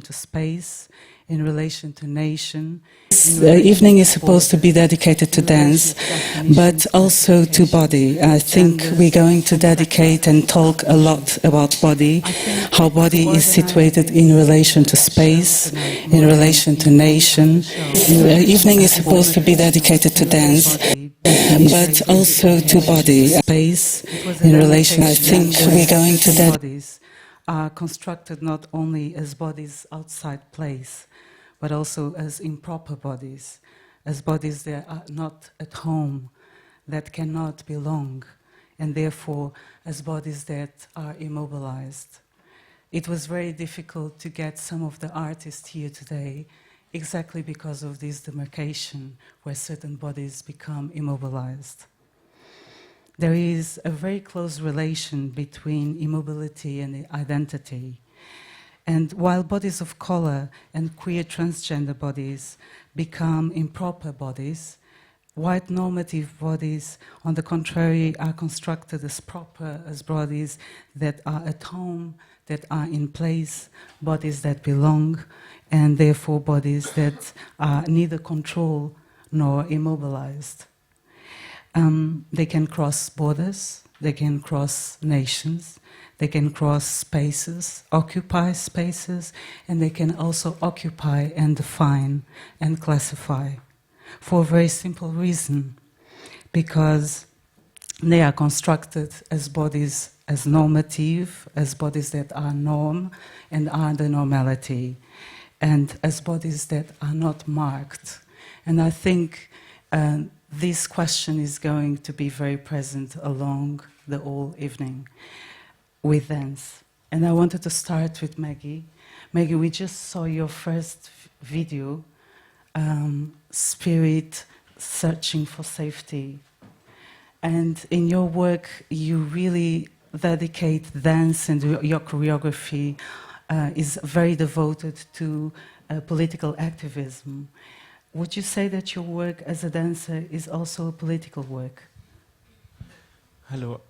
to space, in relation to nation. The evening is supposed to be dedicated to dance, but also to body. I think we're going to dedicate and talk a lot about body, how body is situated in relation to space, in relation to nation. The evening is supposed to be dedicated to dance, but also to body. Space, in relation, I think we're going to bodies are constructed not only as bodies outside place, but also as improper bodies, as bodies that are not at home, that cannot belong, and therefore as bodies that are immobilized. It was very difficult to get some of the artists here today exactly because of this demarcation where certain bodies become immobilized. There is a very close relation between immobility and identity. And while bodies of color and queer transgender bodies become improper bodies, white normative bodies, on the contrary, are constructed as proper, as bodies that are at home, that are in place, bodies that belong, and therefore bodies that are neither controlled nor immobilized. They can cross borders, they can cross nations, they can cross spaces, occupy spaces, and they can also occupy and define and classify for a very simple reason, because they are constructed as bodies, as normative, as bodies that are norm and are the normality, and as bodies that are not marked. And I think this question is going to be very present along the whole evening with dance. And I wanted to start with Maggie. Maggie, we just saw your first video, Spirit Searching for Safety. And in your work, you really dedicate dance, and your choreography is very devoted to political activism. Would you say that your work as a dancer is also a political work? Hello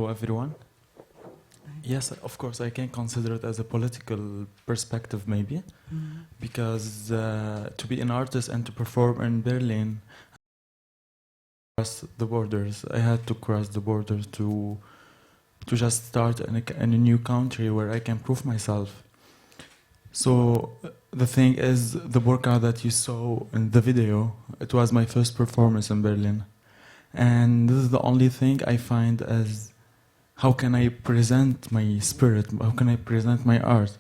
everyone. Yes, of course, I can consider it as a political perspective, maybe, because to be an artist and to perform in Berlin, cross the borders. I had to cross the borders to just start in a new country where I can prove myself. So the thing is, the burqa that you saw in the video, it was my first performance in Berlin. And this is the only thing I find as, how can I present my spirit? How can I present my art?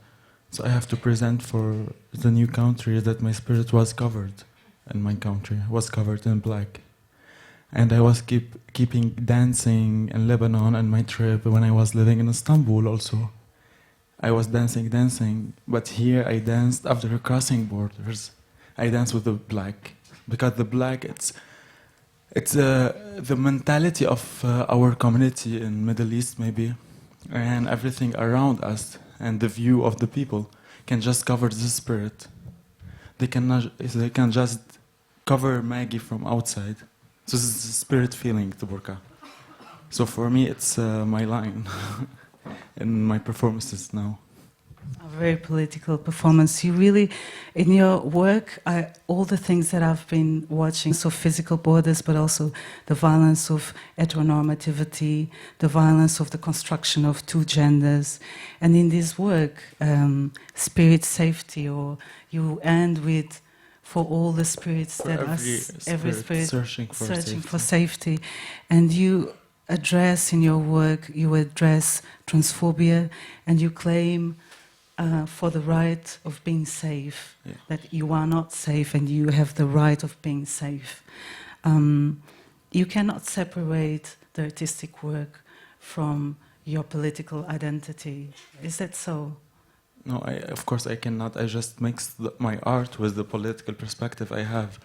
So I have to present for the new country that my spirit was covered in my country, was covered in black. And I was keeping dancing in Lebanon and my trip when I was living in Istanbul also. I was dancing, but here I danced after crossing borders. I danced with the black, because the black, it's the mentality of our community in Middle East maybe, and everything around us, and the view of the people can just cover the spirit. They can just cover Maggie from outside. So this is the spirit feeling, the burqa. So for me, it's my line in my performances now. A very political performance. You really, in your work, all the things that I've been watching, so physical borders, but also the violence of heteronormativity, the violence of the construction of two genders. And in this work, spirit safety, or you end with, for all the spirits For that every spirit searching for safety. And you address in your work, you address transphobia, and you claim for the right of being safe, that you are not safe and you have the right of being safe. You cannot separate the artistic work from your political identity. Is that so? No, of course I cannot. I just mix my art with the political perspective I have,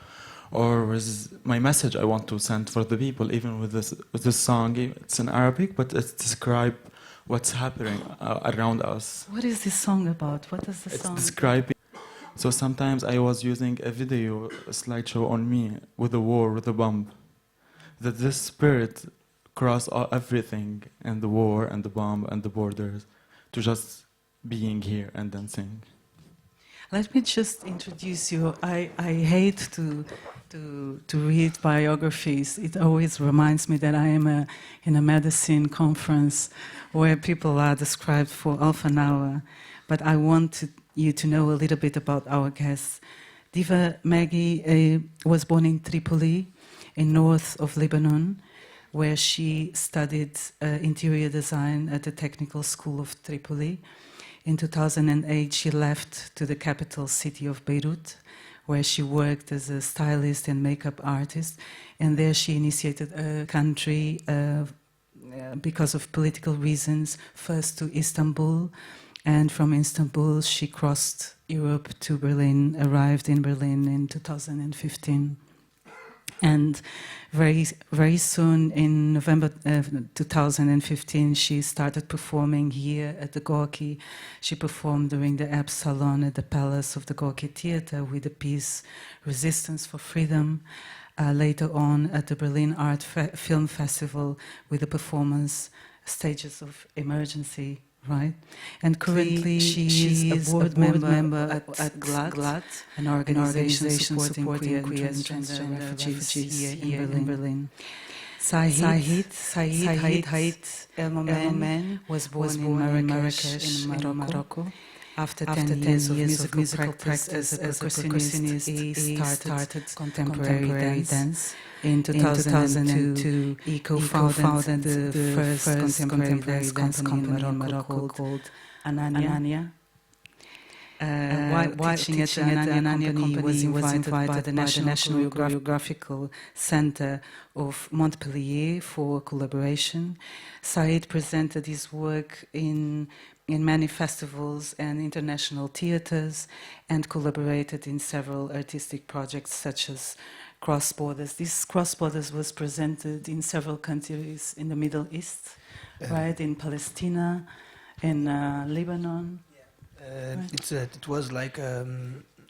or with my message I want to send for the people. Even with this song, it's in Arabic, but it describes what's happening around us. What is this song about? What is the song? It's describing. So sometimes I was using a video, a slideshow on me with a war, with a bomb. That this spirit crossed everything, and the war, and the bomb, and the borders, to just being here and dancing. Let me just introduce you. I hate to read biographies. It always reminds me that I am in a medicine conference where people are described for half an hour. But I want you to know a little bit about our guests. Diva Maggie was born in Tripoli, in north of Lebanon, where she studied interior design at the Technical School of Tripoli. In 2008, she left to the capital city of Beirut, where she worked as a stylist and makeup artist. And there she initiated a country because of political reasons, first to Istanbul, and from Istanbul she crossed Europe to Berlin, arrived in Berlin in 2015. And very soon, in November 2015, she started performing here at the Gorky. She performed during the Ebb Salon at the Palace of the Gorky Theatre with the piece Resistance for Freedom. Later on at the Berlin Art Film Festival with the performance Stages of Emergency. Right, and currently she is a board member at GLAD, an organization supporting queer and transgender refugees here in Berlin. Said El Momen was born in Marrakesh, in Morocco. After 10 years of musical practice as a percussionist, he started contemporary dance. In 2002, he co-founded the first contemporary dance company in Morocco called Anania. While teaching at the Anania company, he was invited by the National Choreographical Center of Montpellier for collaboration. Said presented his work in many festivals and international theaters, and collaborated in several artistic projects such as Cross Borders. This Cross Borders was presented in several countries in the Middle East, right? In Palestine, in Lebanon. It was like,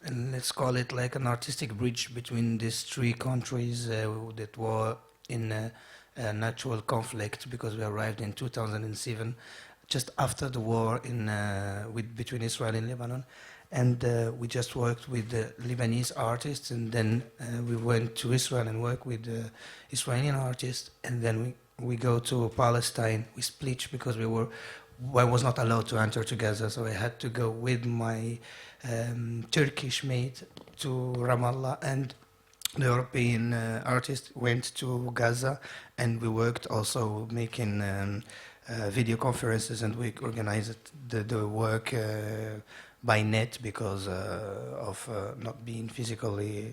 let's call it like an artistic bridge between these three countries that were in a natural conflict, because we arrived in 2007, just after the war between Israel and Lebanon. And we just worked with the Lebanese artists, and then we went to Israel and worked with the Israeli artists, and then we go to Palestine. We split because I was not allowed to enter together, so I had to go with my Turkish mate to Ramallah, and the European artist went to Gaza, and we worked also making video conferences, and we organized the work by net because of not being physically,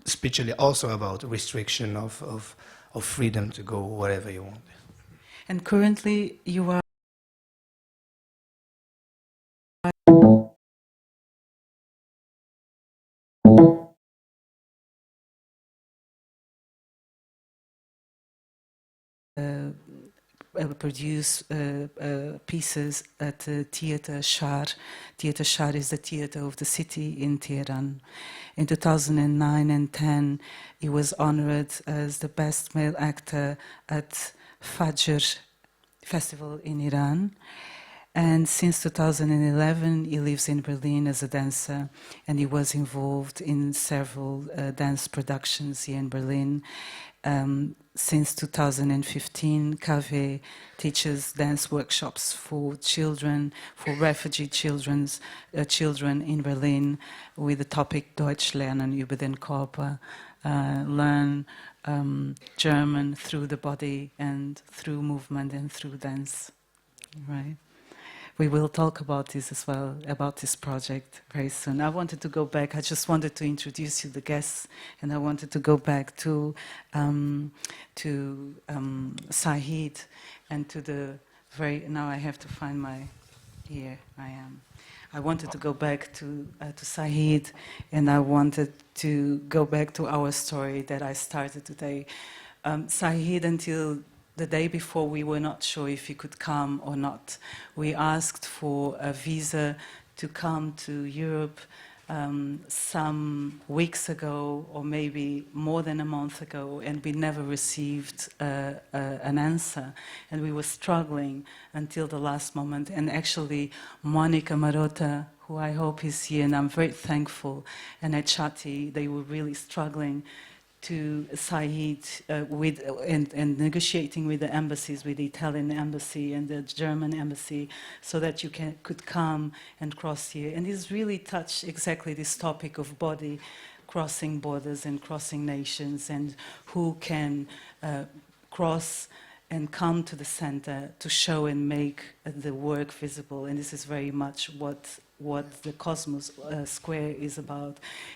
spiritually, also about restriction of freedom to go wherever you want. And currently you are produce pieces at the Theatre Shar. Theatre Shar is the theatre of the city in Tehran. In 2009 and 10, he was honored as the best male actor at Fajr Festival in Iran. And since 2011, he lives in Berlin as a dancer, and he was involved in several dance productions here in Berlin. Since 2015, Kave teaches dance workshops for children, for refugee children in Berlin, with the topic Deutsch lernen über den Körper, learn German through the body and through movement and through dance, right? We will talk about this as well, about this project very soon. I wanted to go back, I just wanted to introduce you the guests, and I wanted to go back to Said and to the now I have to find my, here I am. I wanted to go back to Said, and I wanted to go back to our story that I started today. Said, until the day before, we were not sure if he could come or not. We asked for a visa to come to Europe some weeks ago, or maybe more than a month ago, and we never received an answer. And we were struggling until the last moment. And actually, Monica Marotta, who I hope is here, and I'm very thankful. And at Chati, they were really struggling to Said and negotiating with the embassies, with the Italian embassy and the German embassy, so that you could come and cross here. And it's really touched exactly this topic of body crossing borders and crossing nations, and who can cross and come to the center to show and make the work visible. And this is very much what the Kosmos²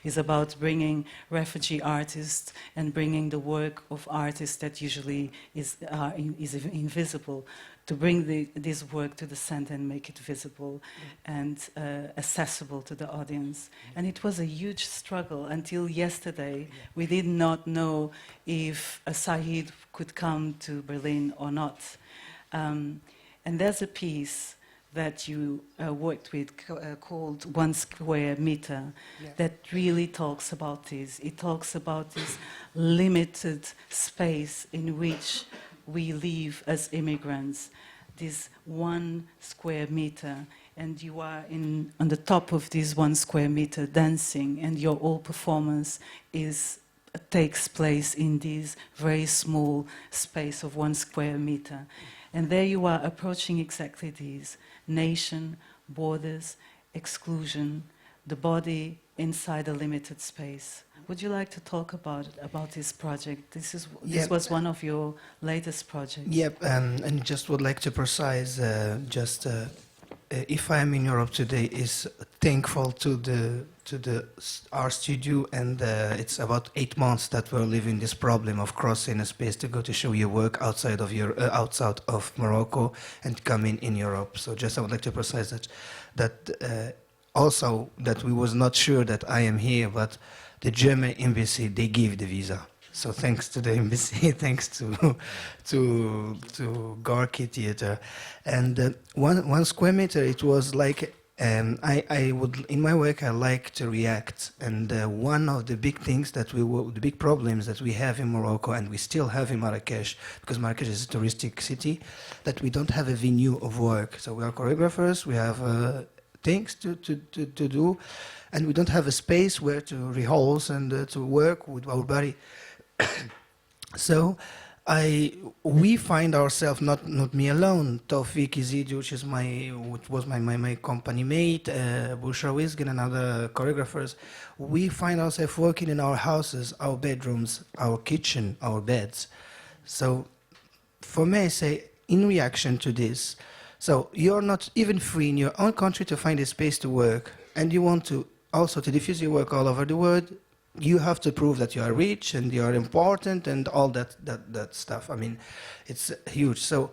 is about bringing refugee artists and bringing the work of artists that usually is invisible, to bring this work to the center and make it visible and accessible to the audience. And it was a huge struggle until yesterday. We did not know if Said could come to Berlin or not. And there's a piece that you worked with called 1 Square Meter that really talks about this. It talks about this limited space in which we live as immigrants, this 1 square meter, and you are on the top of this 1 square meter dancing, and your whole performance takes place in this very small space of 1 square meter. And there you are approaching exactly these: nation, borders, exclusion, the body inside a limited space. Would you like to talk about this project? This was one of your latest projects. Yep, and just would like to precise, if I am in Europe today, is thankful to our studio, and it's about 8 months that we're living this problem of crossing a space to go to show your work outside of Morocco and coming in Europe. So just I would like to precise that also that we was not sure that I am here, but the German embassy, they give the visa. So thanks to the embassy, thanks to Gorky Theater. And 1 square meter, it was like, I would, in my work, I like to react. And one of the big things the big problems that we have in Morocco, and we still have in Marrakesh, because Marrakesh is a touristic city, that we don't have a venue of work. So we are choreographers, we have things to do, and we don't have a space where to rehearse and to work with our body. So we find ourselves, not me alone, Taufik Izidi, which was my company mate, Bushra Wisgen and other choreographers. We find ourselves working in our houses, our bedrooms, our kitchen, our beds. So for me, I say, in reaction to this, so you're not even free in your own country to find a space to work, and you want to also to diffuse your work all over the world. You have to prove that you are rich and you are important and all that stuff. I mean, it's huge. So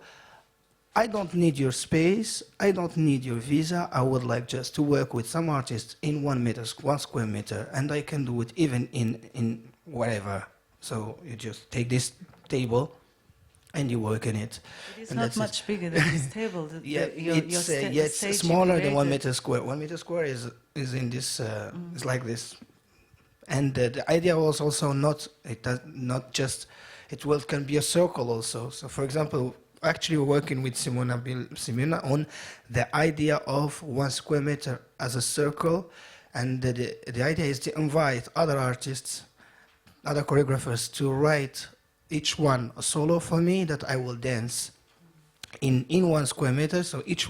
I don't need your space. I don't need your visa. I would like just to work with some artists in 1 square meter, and I can do it even in wherever. So you just take this table and you work in it. It is and not much bigger than this table. It's smaller than 1 meter square. 1 meter square is in this. It's like this. And the idea was also can be a circle also. So for example, actually we're working with Simona on the idea of 1 square meter as a circle, and the idea is to invite other artists, other choreographers to write each one a solo for me that I will dance in 1 square meter. So each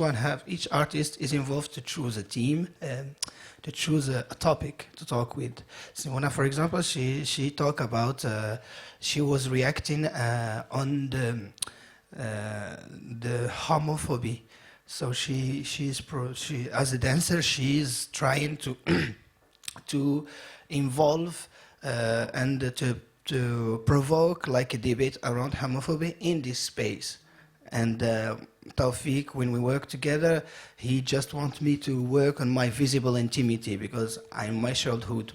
artist is involved to choose a theme, to choose a topic to talk with. Simona, for example, she talked about, she was reacting on the homophobia. So she as a dancer, she is trying to to involve and to provoke like a debate around homophobia in this space. And Taufik, when we work together, he just wants me to work on my visible intimity, because in my childhood,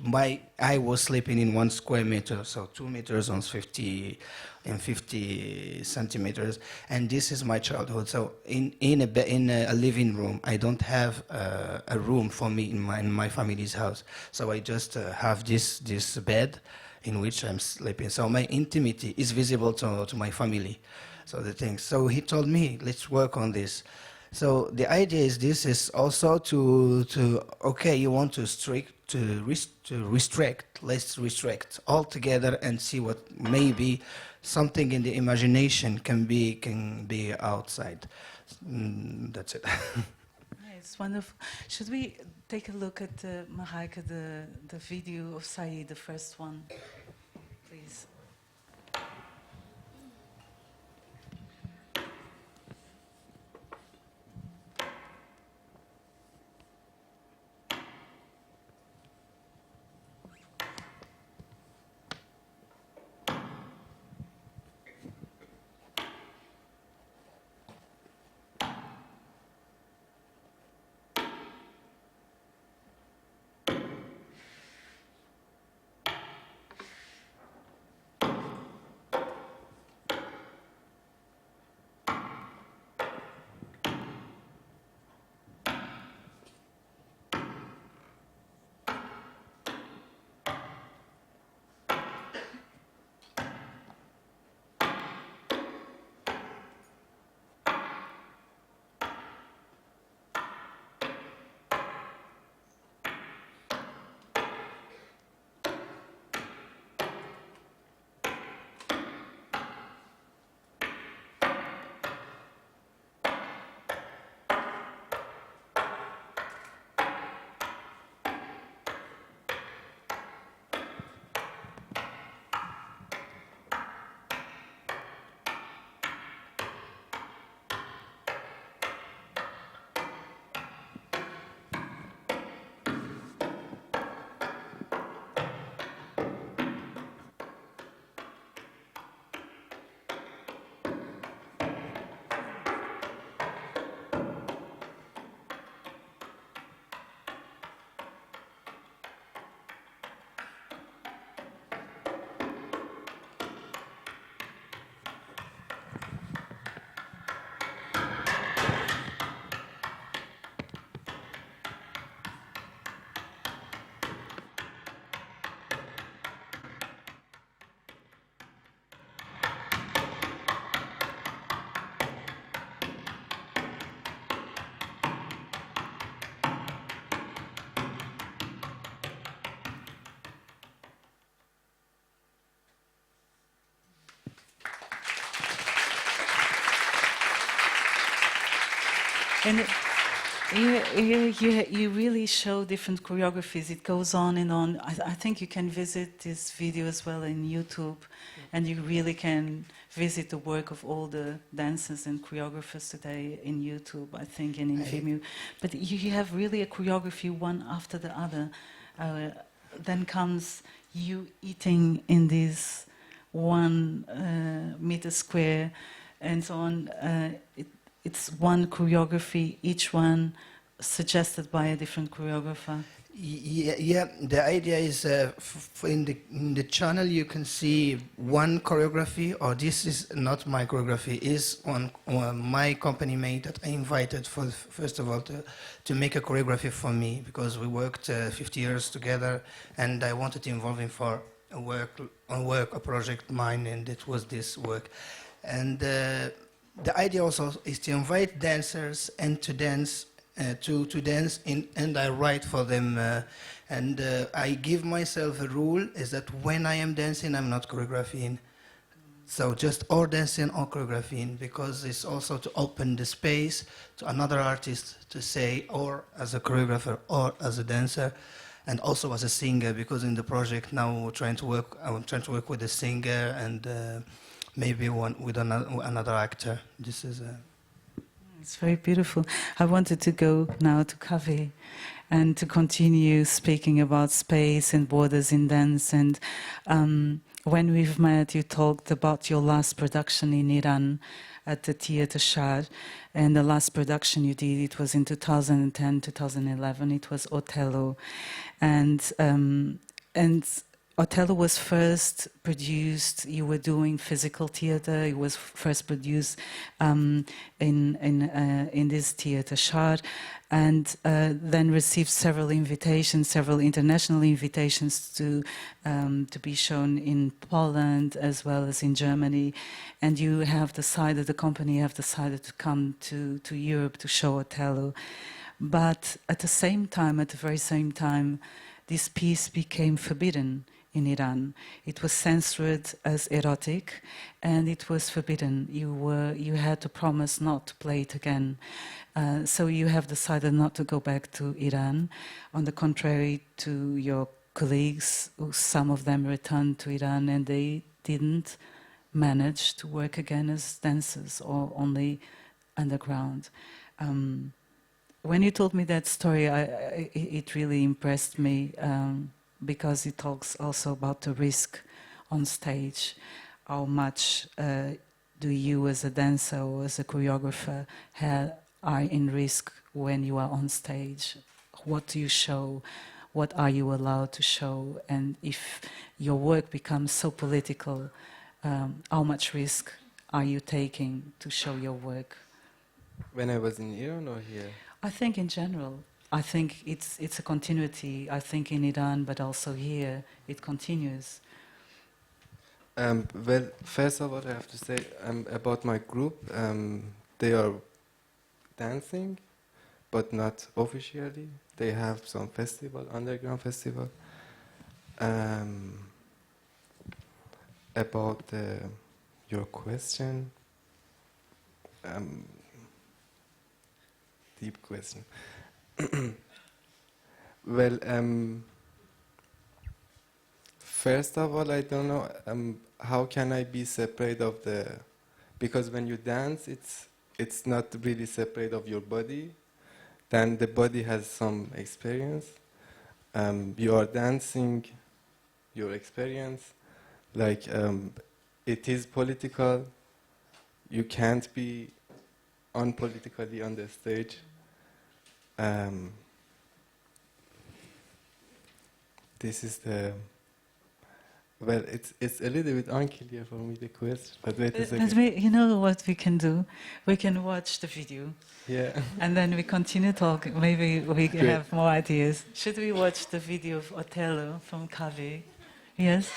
I was sleeping in 1 square meter, so 2 meters on 50 centimeters, and this is my childhood. So in a living room, I don't have a room for me in my family's house. So I just have this bed in which I'm sleeping. So my intimacy is visible to my family. So the thing. So he told me, let's work on this. So the idea is this is also to okay, you want to restrict, let's restrict all together and see what maybe something in the imagination can be outside. That's it. Yeah, it's wonderful. Should we take a look at Marijke, the video of Said, the first one, please? And you really show different choreographies. It goes on and on. I think you can visit this video as well in YouTube, and you really can visit the work of all the dancers and choreographers today in YouTube, I think, and in Vimeo. But you have really a choreography one after the other. Then comes you eating in this 1 meter square, and so on. It's one choreography, each one suggested by a different choreographer. Yeah. The idea is in the channel you can see one choreography, or this is not my choreography, is on my company mate that I invited for first of all to make a choreography for me, because we worked 50 years together, and I wanted to involve him for a project mine, and it was this work. And the idea also is to invite dancers and to dance, and I write for them. And I give myself a rule, is that when I am dancing, I'm not choreographing. So just or dancing or choreographing, because it's also to open the space to another artist to say, or as a choreographer, or as a dancer, and also as a singer, because in the project now I'm trying to work with a singer and maybe one with another actor. This is It's very beautiful. I wanted to go now to Kavi and to continue speaking about space and borders in dance. And when we've met, you talked about your last production in Iran at the Theatre Shah. And the last production you did, it was in 2010, 2011. It was Othello. And Othello was first produced, you were doing physical theater, it was first produced in this theater, Schar, and then received several invitations, several international invitations to be shown in Poland as well as in Germany. And you have decided, the company have decided to come to Europe to show Othello. But at the same time, at the very same time, this piece became forbidden in Iran. It was censored as erotic, and it was forbidden. You had to promise not to play it again. So you have decided not to go back to Iran. On the contrary to your colleagues, some of them returned to Iran, and they didn't manage to work again as dancers or only underground. When you told me that story, it really impressed me. Because it talks also about the risk on stage. How much do you as a dancer or as a choreographer are in risk when you are on stage? What do you show? What are you allowed to show? And if your work becomes so political, how much risk are you taking to show your work? When I was in Iran or here? I think in general. I think it's a continuity, I think in Iran, but also here, it continues. Well, first of all, I have to say about my group, they are dancing, but not officially. They have some festival, underground festival. About your question, deep question. Well, first of all, I don't know how can I be separate of because when you dance, it's not really separate of your body. Then the body has some experience. You are dancing, your experience, like it is political. You can't be unpolitically on the stage. This is well, it's a little bit unclear for me, the question, but wait a second. You know what we can do? We can watch the video. Yeah. And then we continue talking. Maybe we have more ideas. Should we watch the video of Othello from Cave? Yes?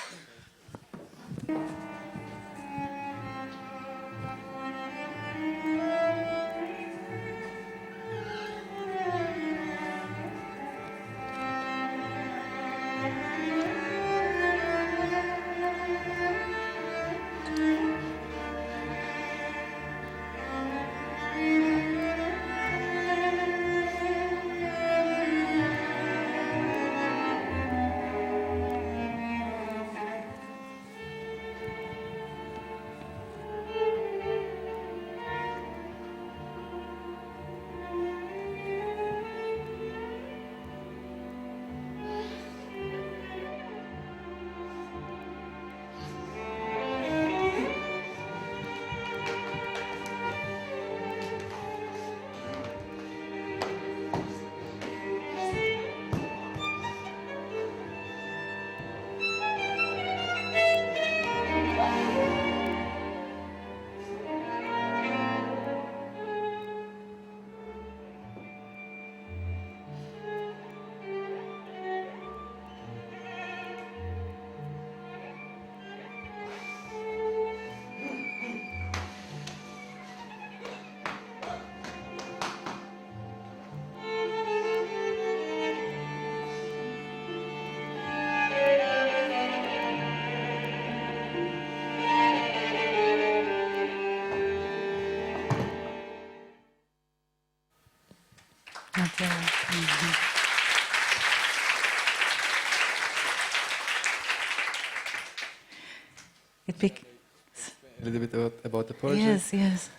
A little bit about the project. Yes, yes.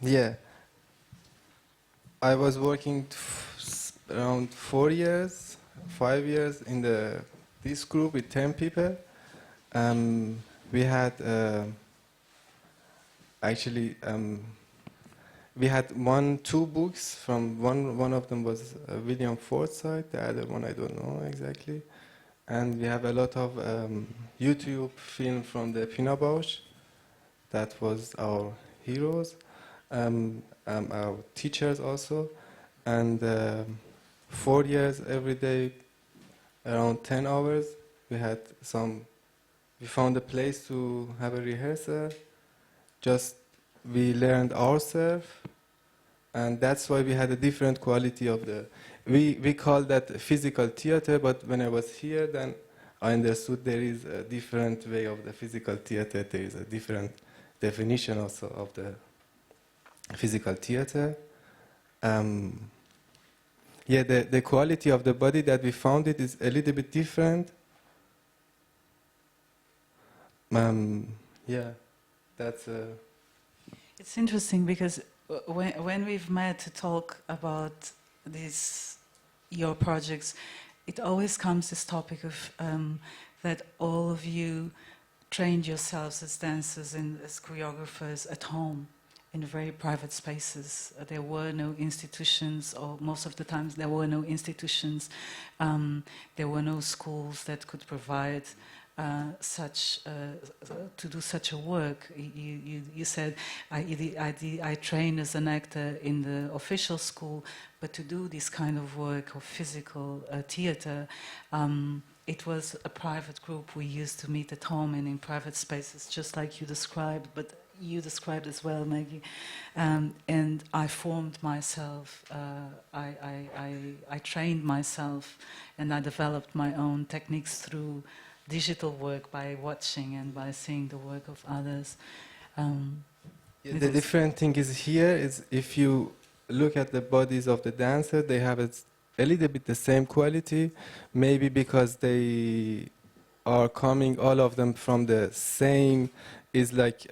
Yeah. I was working around 4 years, 5 years in this group with 10 people. We had actually we had two books. From one of them was William Forsythe, the other one I don't know exactly. and we have a lot of YouTube film from the Pinabosh. That was our heroes, our teachers also, and 4 years every day, around 10 hours. We found a place to have a rehearsal. Just we learned ourselves, and that's why we had a different quality of the. We call that physical theater, but when I was here, then I understood there is a different way of the physical theater. There is a different definition also of the physical theater. Yeah, the quality of the body that we found it is a little bit different. Yeah, that's. It's interesting because when we've met to talk about your projects, it always comes this topic of that all of you trained yourselves as dancers and as choreographers at home in very private spaces. There were no institutions, or most of the times there were no institutions. There were no schools that could provide to do such a work. You said, I trained as an actor in the official school, but to do this kind of work of physical theater, it was a private group. We used to meet at home and in private spaces, just like you described, but you described as well, Maggie. And I formed myself, I trained myself, and I developed my own techniques through digital work, by watching and by seeing the work of others. The different thing is here is if you look at the bodies of the dancer, they have a little bit the same quality, maybe because they are coming, all of them, from the same, is like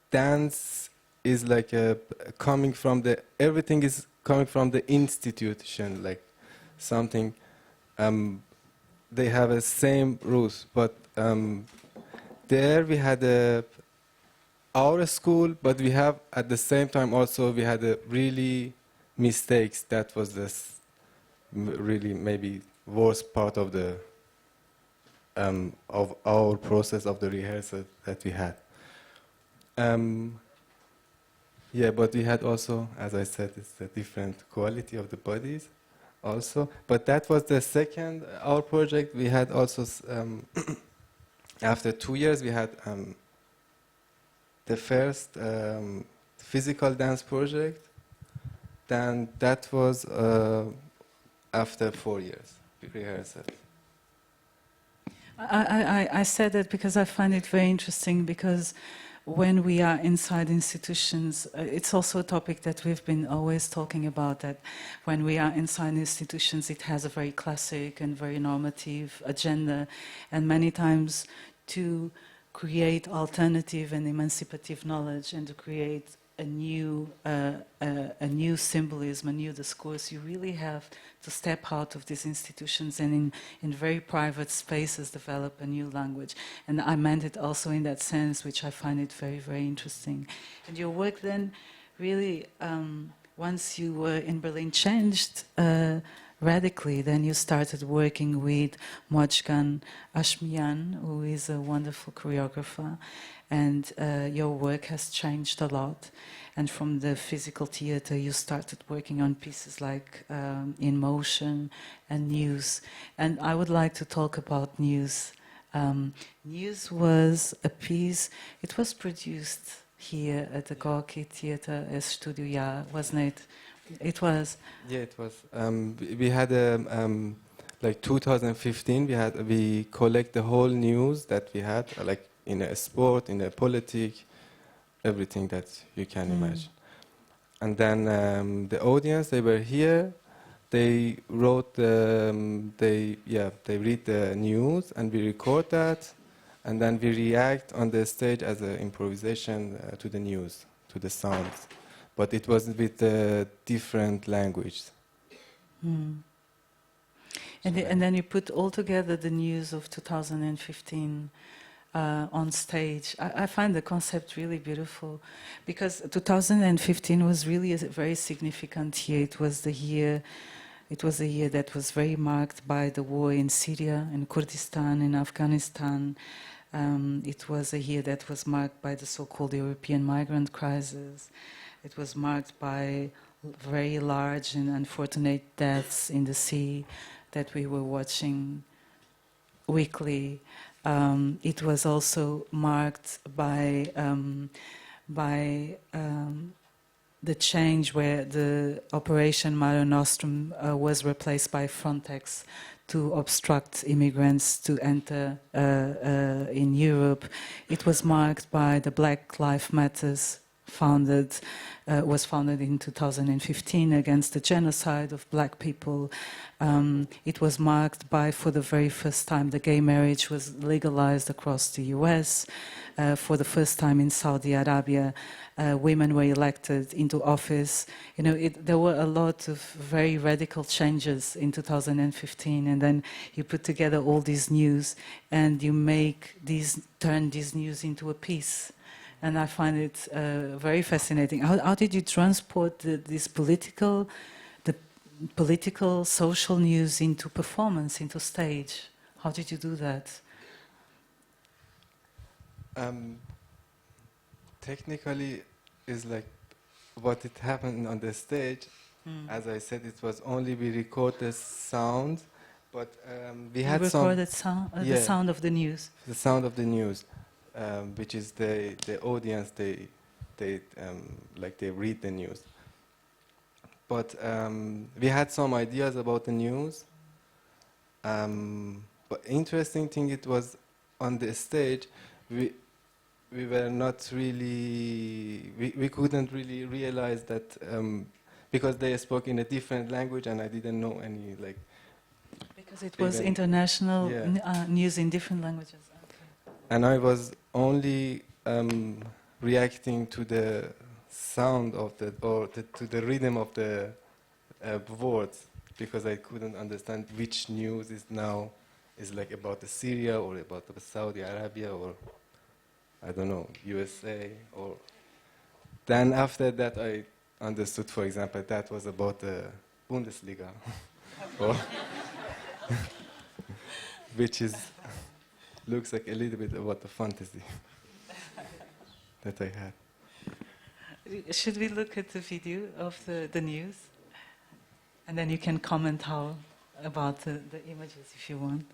dance is like coming from everything is coming from the institution, like something. They have the same roots, but there we had our school, but we have at the same time also we had really mistakes. That was really maybe worst part of of our process of the rehearsal that we had. Yeah, but we had also, as I said, it's a different quality of the bodies. Also, but that was the second our project. We had also after 2 years we had the first physical dance project. Then that was after 4 years rehearsal. I said that because I find it very interesting, because when we are inside institutions, it's also a topic that we've been always talking about, that when we are inside institutions, it has a very classic and very normative agenda, and many times to create alternative and emancipative knowledge and to create a new symbolism, a new discourse, you really have to step out of these institutions and in very private spaces develop a new language. And I meant it also in that sense, which I find it very, very interesting. And your work then really, once you were in Berlin, changed radically. Then you started working with Mojgan Ashmian, who is a wonderful choreographer, and your work has changed a lot. And from the physical theater, you started working on pieces like In Motion and News. And I would like to talk about News. News was a piece, it was produced here at the Gorki Theater as Studio Ja, wasn't it? It was. Yeah, it was. We had like 2015. We collect the whole news that we had, like in a sport, in a politics, everything that you can imagine. And then the audience, they were here. They wrote. They read the news, and we record that, and then we react on the stage as an improvisation to the news, to the sounds. But it was with a different language. And then you put all together the news of 2015 on stage. I find the concept really beautiful, because 2015 was really a very significant year. It was the year It was a year that was very marked by the war in Syria, in Kurdistan, in Afghanistan. It was a year that was marked by the so-called European migrant crisis. It was marked by very large and unfortunate deaths in the sea that we were watching weekly. It was also marked by the change where the Operation Mare Nostrum was replaced by Frontex to obstruct immigrants to enter in Europe. It was marked by the Black Lives Matters was founded in 2015 against the genocide of black people. It was marked by, for the very first time, the gay marriage was legalized across the US. For the first time in Saudi Arabia, women were elected into office. You know, there were a lot of very radical changes in 2015, and then you put together all these news and you turn these news into a piece. And I find it very fascinating. How did you transport this political, social news into performance, into stage? How did you do that? Technically, is like what it happened on the stage. As I said, it was only we recorded sound, but we had recorded the sound of the news. The sound of the news. Which is the audience, they read the news. But we had some ideas about the news. But interesting thing, it was on the stage, we were not really, we couldn't really realize that because they spoke in a different language and I didn't know any like. Because it was international news in different languages. And I was only reacting to the sound of to the rhythm of the words, because I couldn't understand which news is like about the Syria or about the Saudi Arabia or I don't know, USA. Or then after that I understood, for example, that was about the Bundesliga, which looks like a little bit about the fantasy that I had. Should we look at the video of the news? And then you can comment about the images if you want.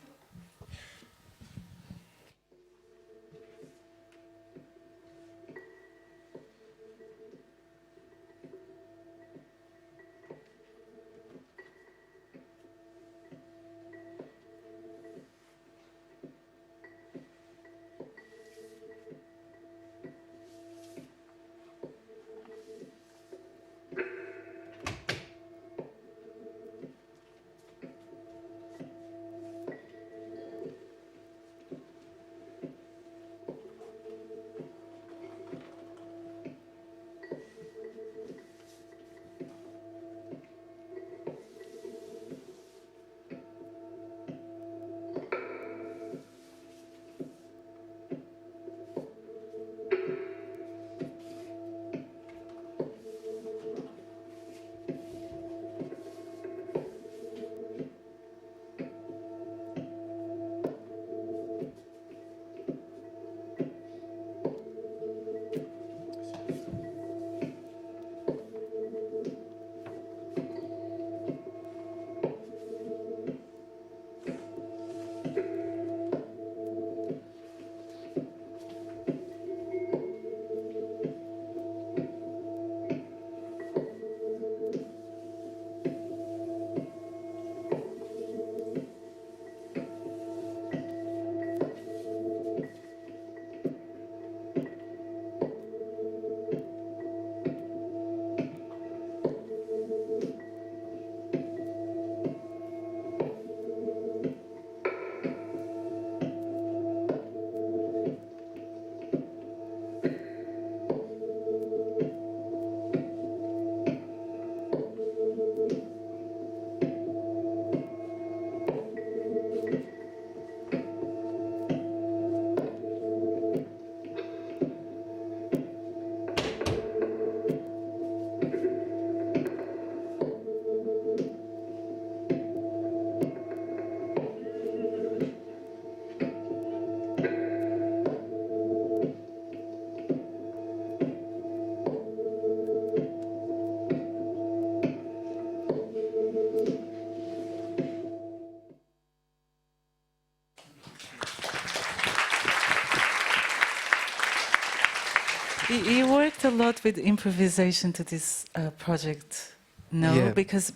You worked a lot with improvisation to this project, no? Yeah. Because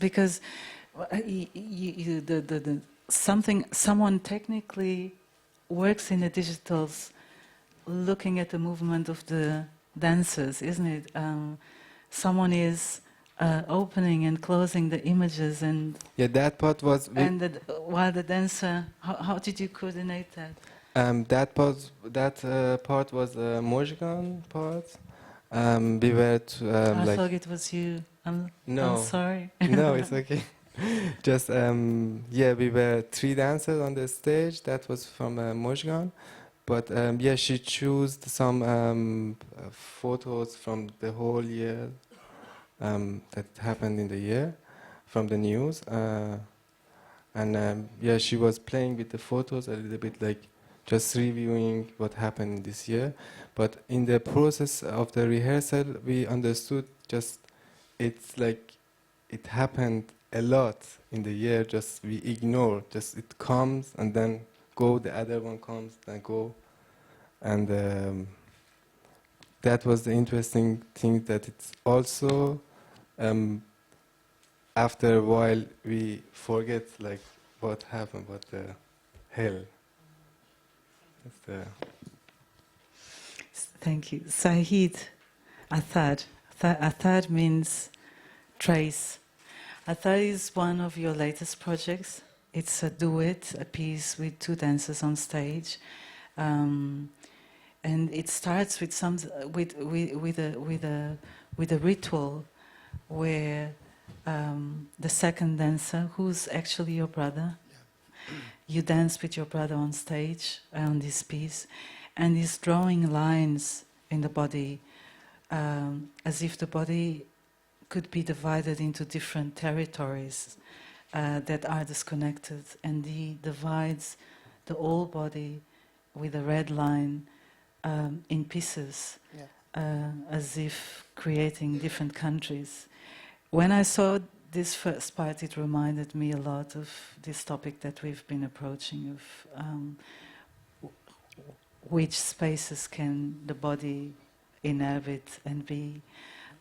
someone technically works in the digitals, looking at the movement of the dancers, isn't it? Someone is opening and closing the images, and Yeah, that part was. While the dancer, how did you coordinate that? That part was a Mojgan part. We were I like. thought it was you. I'm sorry. No, it's okay. Just yeah, we were 3 dancers on the stage. That was from Mojgan, but yeah, she chose some photos from the whole year that happened in the year, from the news, and yeah, she was playing with the photos a little bit, like just reviewing what happened this year. But in the process of the rehearsal, we understood just it's like it happened a lot in the year, just we ignore, just it comes and then go, the other one comes, then go. And that was the interesting thing, that it's also, after a while, we forget like what happened, what the hell. That's the Thank you. Sahid, Athar. Athar means trace. Athar is one of your latest projects. It's a duet, a piece with 2 dancers on stage, and it starts with a ritual where the second dancer, who's actually your brother, you dance with your brother on stage on this piece, and he's drawing lines in the body, as if the body could be divided into different territories that are disconnected, and he divides the whole body with a red line in pieces, as if creating different countries. When I saw this first part, it reminded me a lot of this topic that we've been approaching, of which spaces can the body inhabit and be.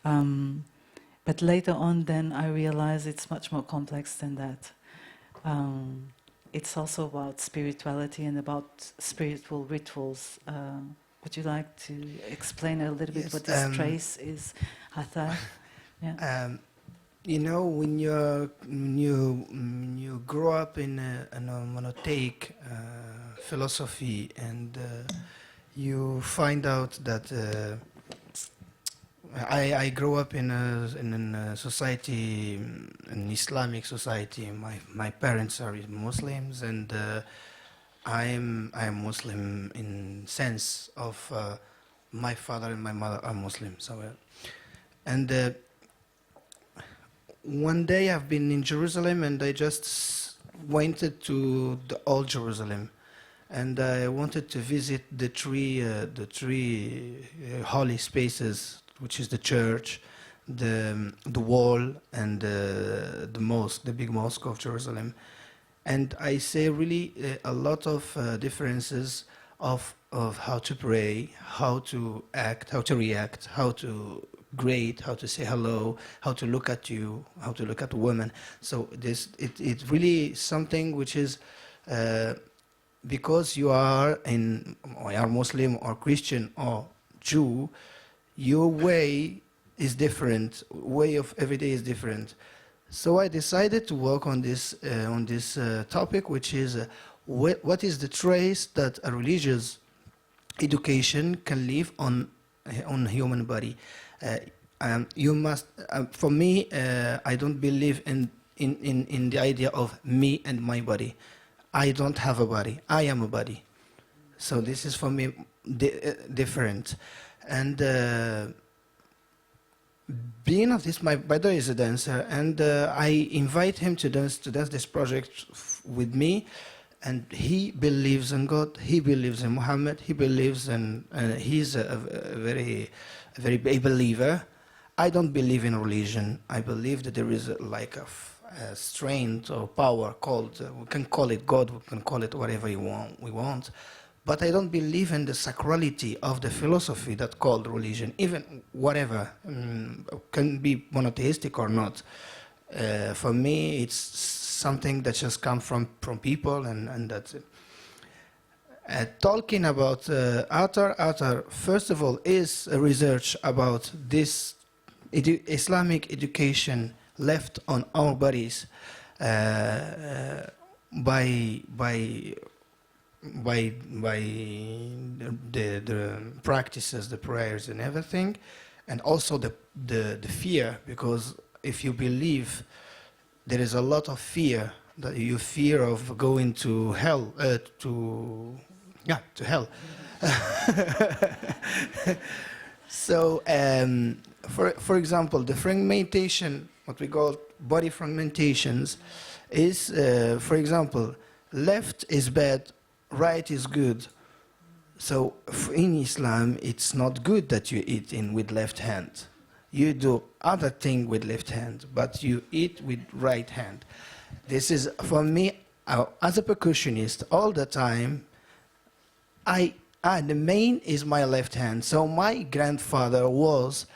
But later on, then I realized it's much more complex than that. It's also about spirituality and about spiritual rituals. Would you like to explain a little bit what this trace is, Athar? Yeah. You know, when you grow up in a monoteic philosophy, and you find out that I grew up in a society, an Islamic society. My parents are Muslims, and I am Muslim in sense of my father and my mother are Muslim. So, and one day I've been in Jerusalem, and I just went to the old Jerusalem, and I wanted to visit the three holy spaces, which is the church, the wall, and the mosque, the big mosque of Jerusalem. And I say really a lot of differences of how to pray, how to act, how to react, how to greet, how to say hello, how to look at you, how to look at a woman. So it's really something which is because you are Muslim or Christian or Jew, your way is different, way of every day is different. So I decided to work on this topic, which is what is the trace that a religious education can leave on human body. You must. For me, I don't believe in the idea of me and my body. I don't have a body. I am a body. So this is for me different. And being of this, my brother is a dancer, and I invite him to dance this project with me. And he believes in God. He believes in Muhammad. He believes in. He's a very a believer. I don't believe in religion. I believe that there is like a strength or power called. We can call it God. We can call it whatever we want. but I don't believe in the sacrality of the philosophy that called religion, even whatever, can be monotheistic or not. For me, it's something that just comes from people, and that's it. Talking about Atar, first of all, is a research about this Islamic education left on our bodies by the practices, the prayers and everything, and also the fear, because if you believe, there is a lot of fear, that you fear of going to hell, to hell. So, for example, the fragmentation, what we call body fragmentations, is, for example, left is bad, right is good. So in Islam, it's not good that you eat with left hand. You do other thing with left hand, but you eat with right hand. This is, for me, as a percussionist, all the time, the main is my left hand. So my grandfather was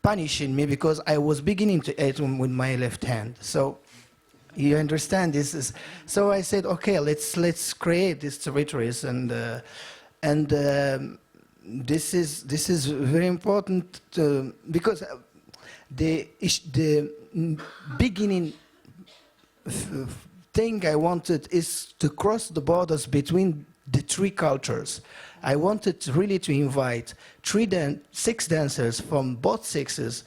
punishing me because I was beginning to eat with my left hand. So you understand this is. So I said, okay, let's create these territories, and this is very important because the beginning thing I wanted is to cross the borders between the three cultures. I wanted really to invite 6 dancers from both sexes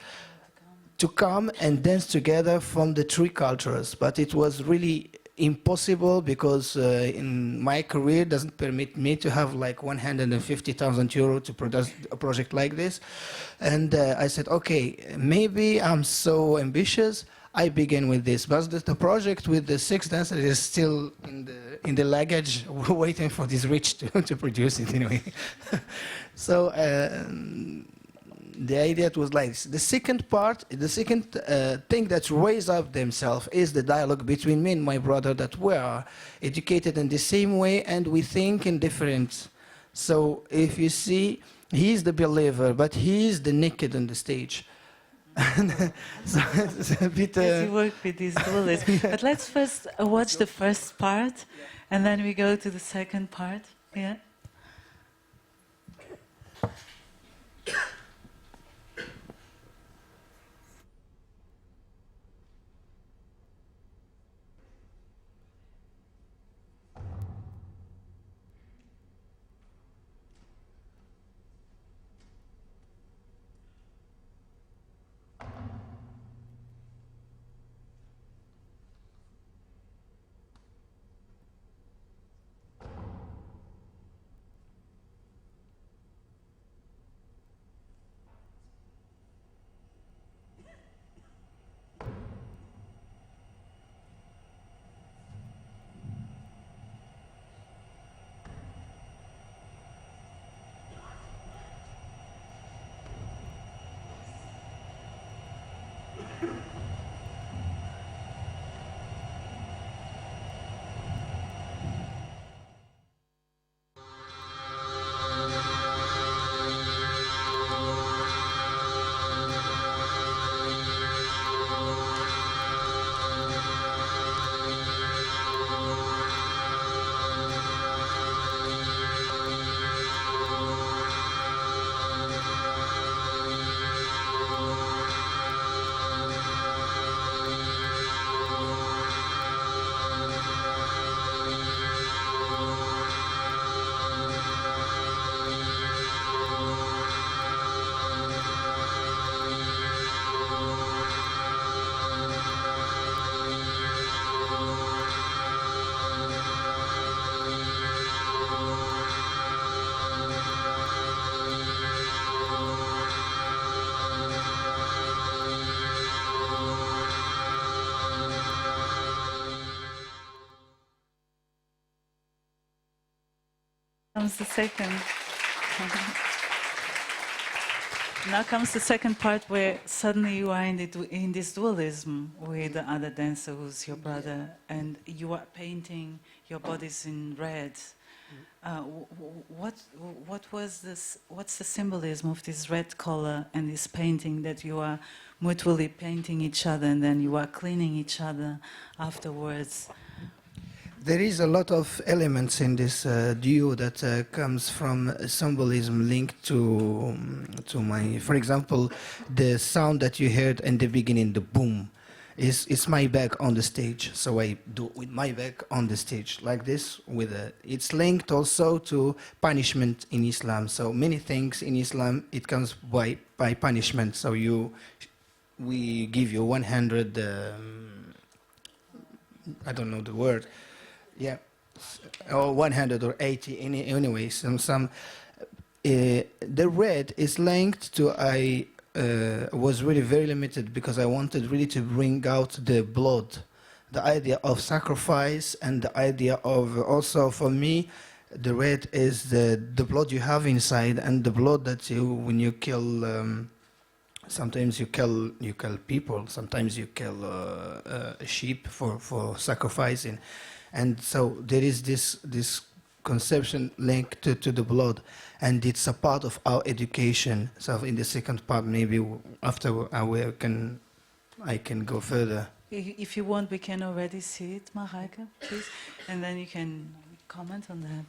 to come and dance together from the 3 cultures, but it was really impossible because in my career doesn't permit me to have like 150,000 euro to produce a project like this. And I said, okay, maybe I'm so ambitious, I begin with this, but the project with the 6 dancers is still in the luggage, waiting for this rich to produce it anyway. So the idea was like this. The second part, the second thing that raise up themselves is the dialogue between me and my brother, that we are educated in the same way and we think in different. So if you see, he's the believer, but he's the naked on the stage. So it's a bit. Yes, you work with these bullets. But let's first watch the first part, and then we go to the second part. Yeah. Comes the second. Now comes the second part where suddenly you are in this dualism with the other dancer who's your brother, and you are painting your bodies in red. What was this? What's the symbolism of this red color and this painting that you are mutually painting each other and then you are cleaning each other afterwards? There is a lot of elements in this duo that comes from symbolism linked to my, for example, the sound that you heard in the beginning, the boom, is my back on the stage. So I do with my back on the stage like this. It's linked also to punishment in Islam. So many things in Islam it comes by punishment. So we give you 100. I don't know the word. Yeah, or 100 or 80 anyway. The red is linked to I was really very limited because I wanted really to bring out the blood, the idea of sacrifice, and the idea of also for me, the red is the blood you have inside and the blood that you when you kill. Sometimes you kill people. Sometimes you kill a sheep for sacrificing. And so there is this conception linked to the blood, and it's a part of our education. So in the second part, maybe after I can go further. If you want, we can already see it, Marijke, please, and then you can comment on that.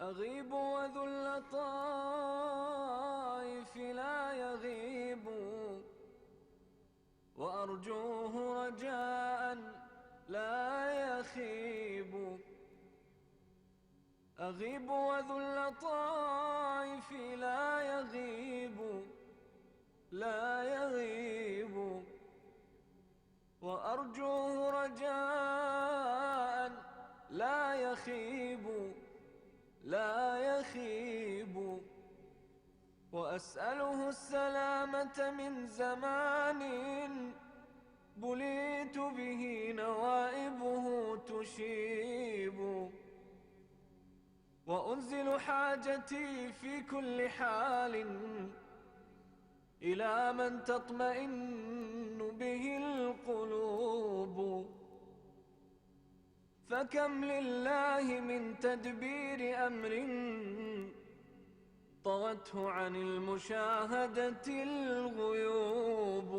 أغيب وذو اللطائف لا يغيب وأرجوه رجاء لا يخيب أغيب وذو اللطائف لا يغيب لا يغيب وأرجوه رجاء لا يخيب لا يخيب وأسأله السلامة من زمان بليت به نوائبه تشيب وأنزل حاجتي في كل حال إلى من تطمئن به القلوب فكم لله من تدبير أمر طوته عن المشاهدة الغيوب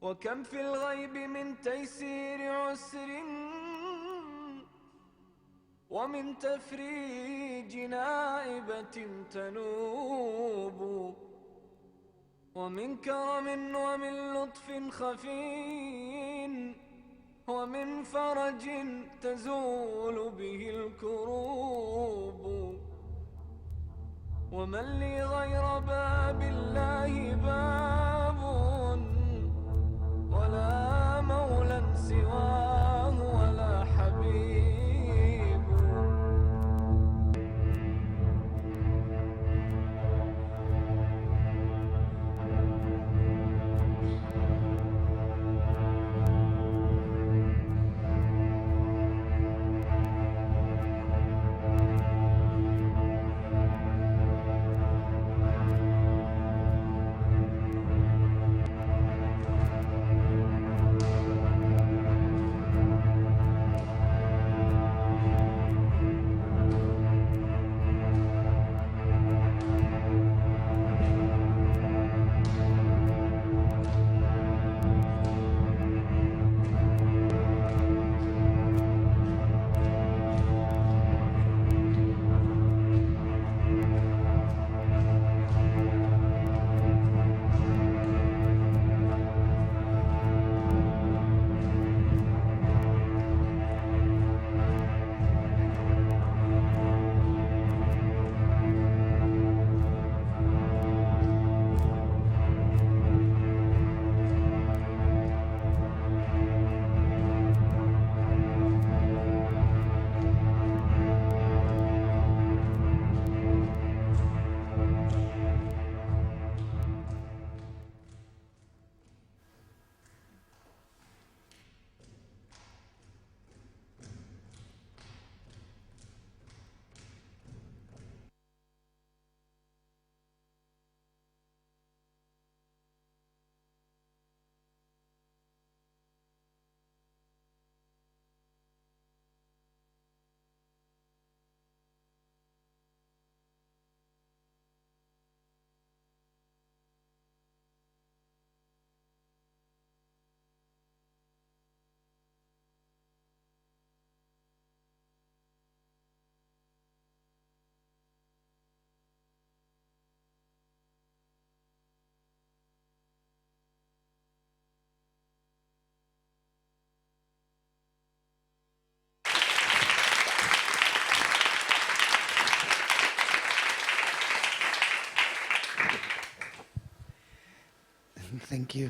وكم في الغيب من تيسير عسر ومن تفريج نائبة تنوب ومن كرم ومن لطف خفي ومن فرج تزول به الكروب ومن لي غير باب الله باب ولا مولى سواه ولا حبيب Thank you.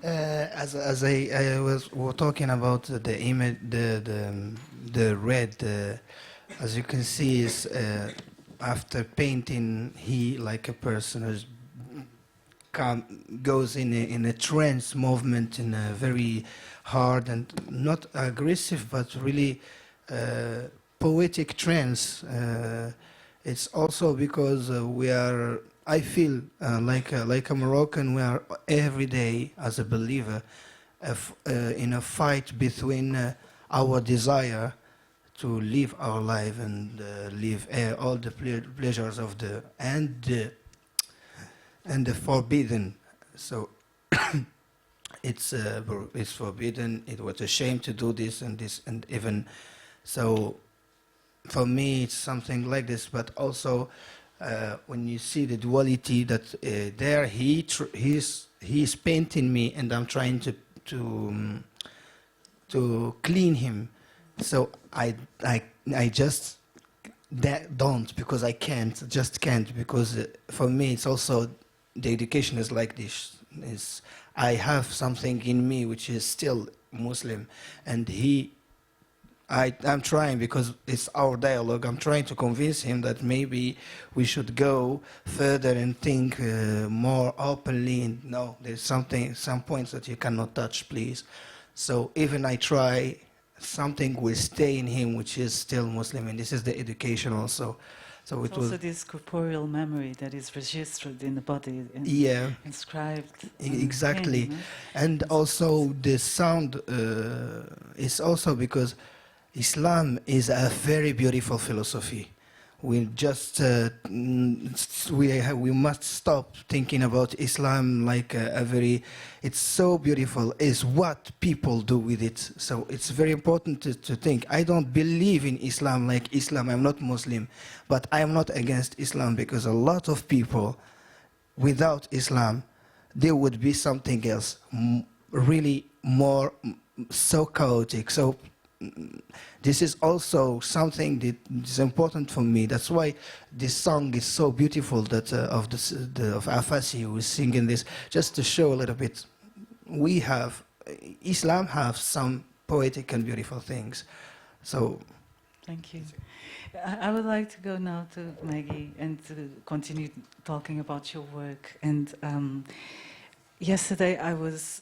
As I were talking about the image, the red, as you can see, is after painting, he like a person who's goes in a trance movement, in a very hard and not aggressive, but really poetic trance. It's also because we are. I feel like a Moroccan. We are every day, as a believer, in a fight between our desire to live our life and live all the pleasures of the and the forbidden. So it's forbidden. It was a shame to do this, and even so. For me, it's something like this. But also, when you see the duality that there, he's painting me, and I'm trying to clean him. So I just don't, because I can't, just can't, because for me it's also, the education is like this. I have something in me which is still Muslim, and I'm trying, because it's our dialogue, I'm trying to convince him that maybe we should go further and think more openly, and no, there's some points that you cannot touch, please. So even I try, something will stay in him which is still Muslim, and this is the education also. So it's also this corporeal memory that is registered in the body and inscribed. Exactly. And also the sound is also because Islam is a very beautiful philosophy. We just we must stop thinking about Islam like it's so beautiful. Is what people do with it. So it's very important to think. I don't believe in Islam like Islam. I'm not Muslim, but I'm not against Islam, because a lot of people without Islam, there would be something else, really more so chaotic. So this is also something that is important for me. That's why this song is so beautiful, that of Afasi, who is singing this, just to show a little bit. Islam have some poetic and beautiful things. So thank you. I would like to go now to Maggie and to continue talking about your work. And yesterday I was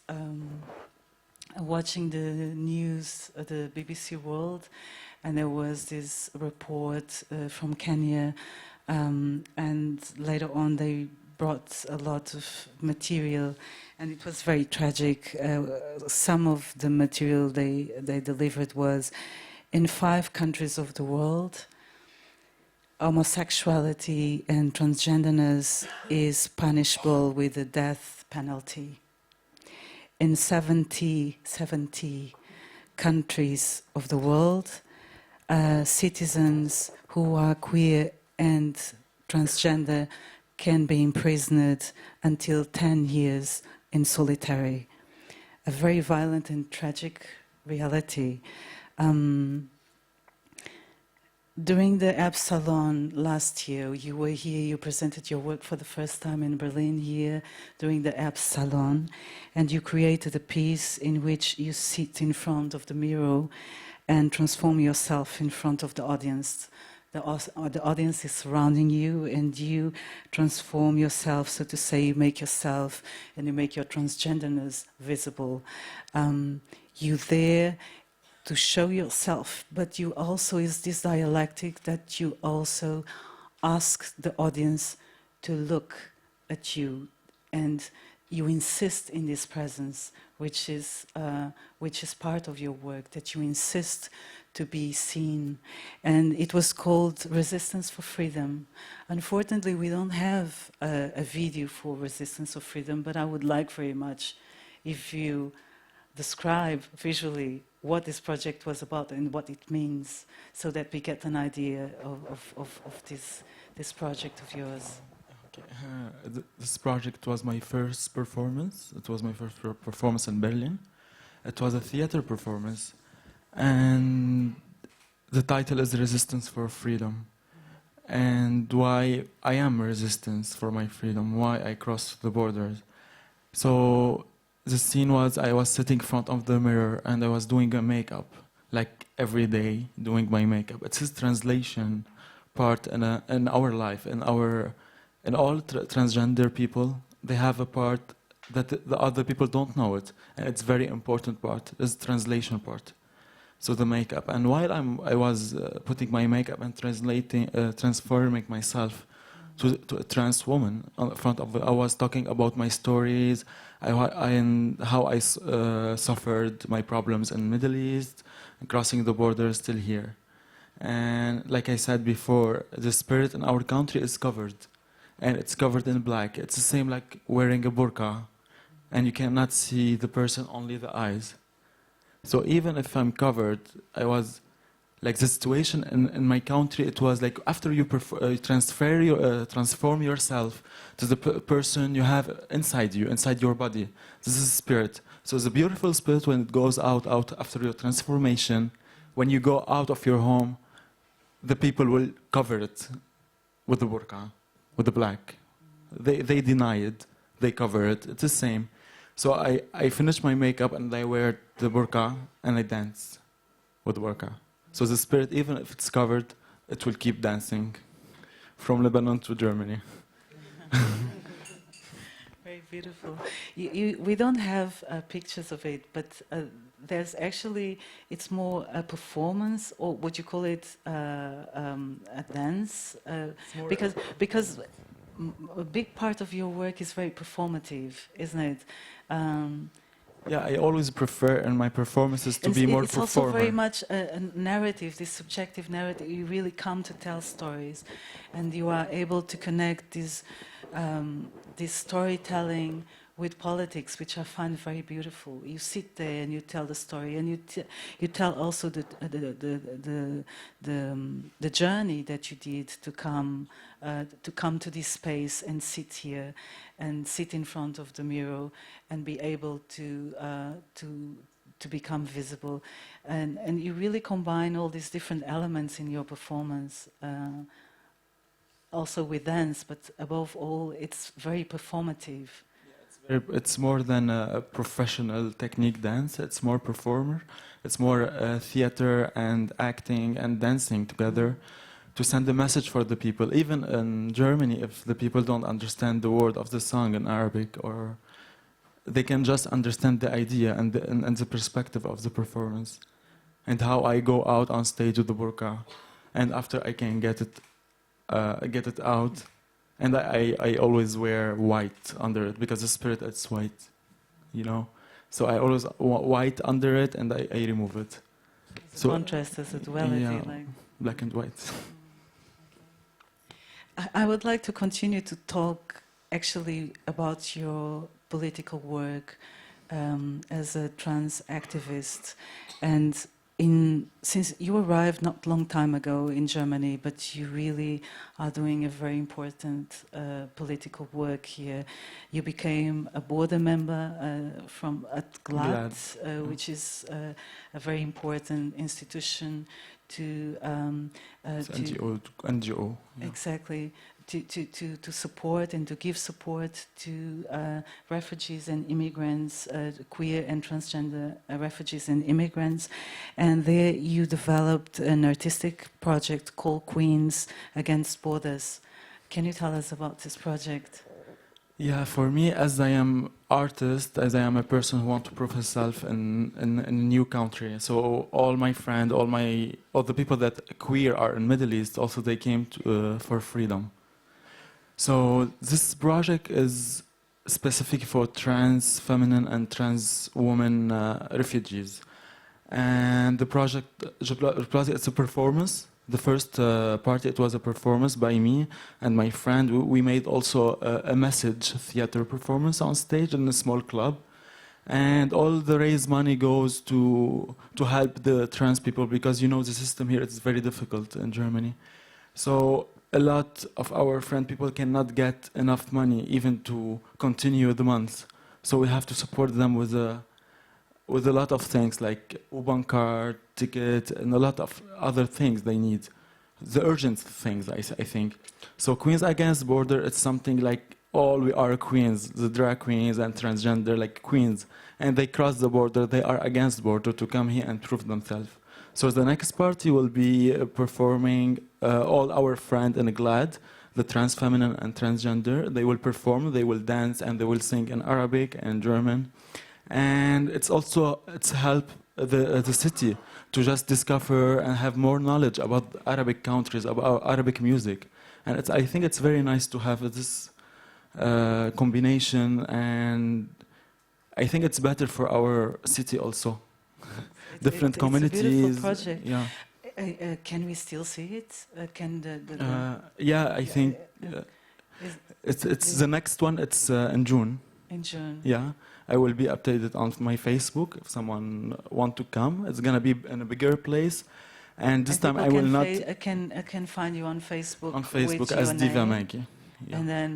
watching the news, the BBC World, and there was this report from Kenya, and later on they brought a lot of material, and it was very tragic. Some of the material they delivered was, in 5 countries of the world, homosexuality and transgenderness is punishable with the death penalty. In 70 countries of the world, citizens who are queer and transgender can be imprisoned until 10 years in solitary. A very violent and tragic reality. During the Ab Salon last year, you were here, you presented your work for the first time in Berlin here during the Ab Salon, and you created a piece in which you sit in front of the mirror and transform yourself in front of the audience. The audience is surrounding you, and you transform yourself, so to say. You make yourself and you make your transgenderness visible. You there to show yourself, but you also is this dialectic that you also ask the audience to look at you, and you insist in this presence, which is part of your work, that you insist to be seen. And it was called Resistance for Freedom. Unfortunately, we don't have a video for Resistance for Freedom, but I would like very much if you describe visually what this project was about and what it means, so that we get an idea of this project of yours. Okay. This project was my first performance. It was my first performance in Berlin. It was a theater performance, and the title is Resistance for Freedom. And why I am resistance for my freedom, why I crossed the borders. So the scene was I was sitting in front of the mirror and I was doing a makeup, like every day doing my makeup. It's his translation part in our life, in all transgender people. They have a part that the other people don't know it, and it's very important part. Is the translation part. So the makeup, and while I was putting my makeup and transforming myself to a trans woman in front of, I was talking about my stories, and how I suffered my problems in Middle East, and crossing the border still here. And like I said before, the spirit in our country is covered, and it's covered in black. It's the same like wearing a burqa, and you cannot see the person, only the eyes. So even if I'm covered, I was like the situation in my country. It was like after you transform yourself to the person you have inside you, inside your body. This is spirit. So the beautiful spirit, when it goes out after your transformation, when you go out of your home, the people will cover it with the burqa, with the black. They deny it. They cover it. It's the same. So I finish my makeup and I wear the burqa and I dance with the burqa. So the spirit, even if it's covered, it will keep dancing from Lebanon to Germany. Very beautiful. We don't have pictures of it, but there's actually, it's more a performance, or would you call it a dance? Because a big part of your work is very performative, isn't it? Yeah, I always prefer in my performances to be more it's performer. It's also very much a narrative, this subjective narrative. You really come to tell stories, and you are able to connect this storytelling with politics, which I find very beautiful. You sit there and you tell the story, and you tell also the journey that you did to come to this space and sit here, and sit in front of the mirror, and be able to become visible, and you really combine all these different elements in your performance. Also with dance, but above all, it's very performative. It's more than a professional technique dance. It's more performer. It's more theater and acting and dancing together to send a message for the people. Even in Germany, if the people don't understand the word of the song in Arabic, or they can just understand the idea and the perspective of the performance, and how I go out on stage with the burqa, and after I can get it out. And I always wear white under it, because the spirit, it's white, you know. So I always white under it, and I remove it. So contrast as a duality, yeah, like black and white. I would like to continue to talk actually about your political work as a trans activist, and since you arrived not long time ago in Germany, but you really are doing a very important political work here. You became a board member at GLAD, which is a very important institution to NGO. Yeah. Exactly. To support and to give support to refugees and immigrants, queer and transgender refugees and immigrants. And there you developed an artistic project called Queens Against Borders. Can you tell us about this project? Yeah, for me, as I am artist, as I am a person who wants to prove himself in a new country, so all my friends, all the people that queer are in Middle East, also they came for freedom. So this project is specific for trans feminine and trans women refugees, and the project is a performance. The first part, it was a performance by me and my friend. We made also a message theater performance on stage in a small club, and all the raised money goes to help the trans people, because you know the system here is very difficult in Germany. So a lot of our friend people cannot get enough money even to continue the month. So we have to support them with a lot of things like U-Bahn card, ticket, and a lot of other things they need. The urgent things, I think. So Queens Against Border, it's something like all we are queens, the drag queens and transgender like queens, and they cross the border, they are against the border to come here and prove themselves. So the next party will be performing all our friends in GLAD, the trans feminine and transgender. They will perform, they will dance, and they will sing in Arabic and German. And it's help the city to just discover and have more knowledge about Arabic countries, about Arabic music. And I think it's very nice to have this combination, and I think it's better for our city also. Different communities. It's a beautiful project. Yeah. Can we still see it? Yeah, I think it's the next one. It's in June. In June. Yeah, I will be updated on my Facebook if someone want to come. It's gonna be in a bigger place, and this time I will not. Can find you on Facebook. On Facebook with as your Diva name, Maggie. Yeah. And then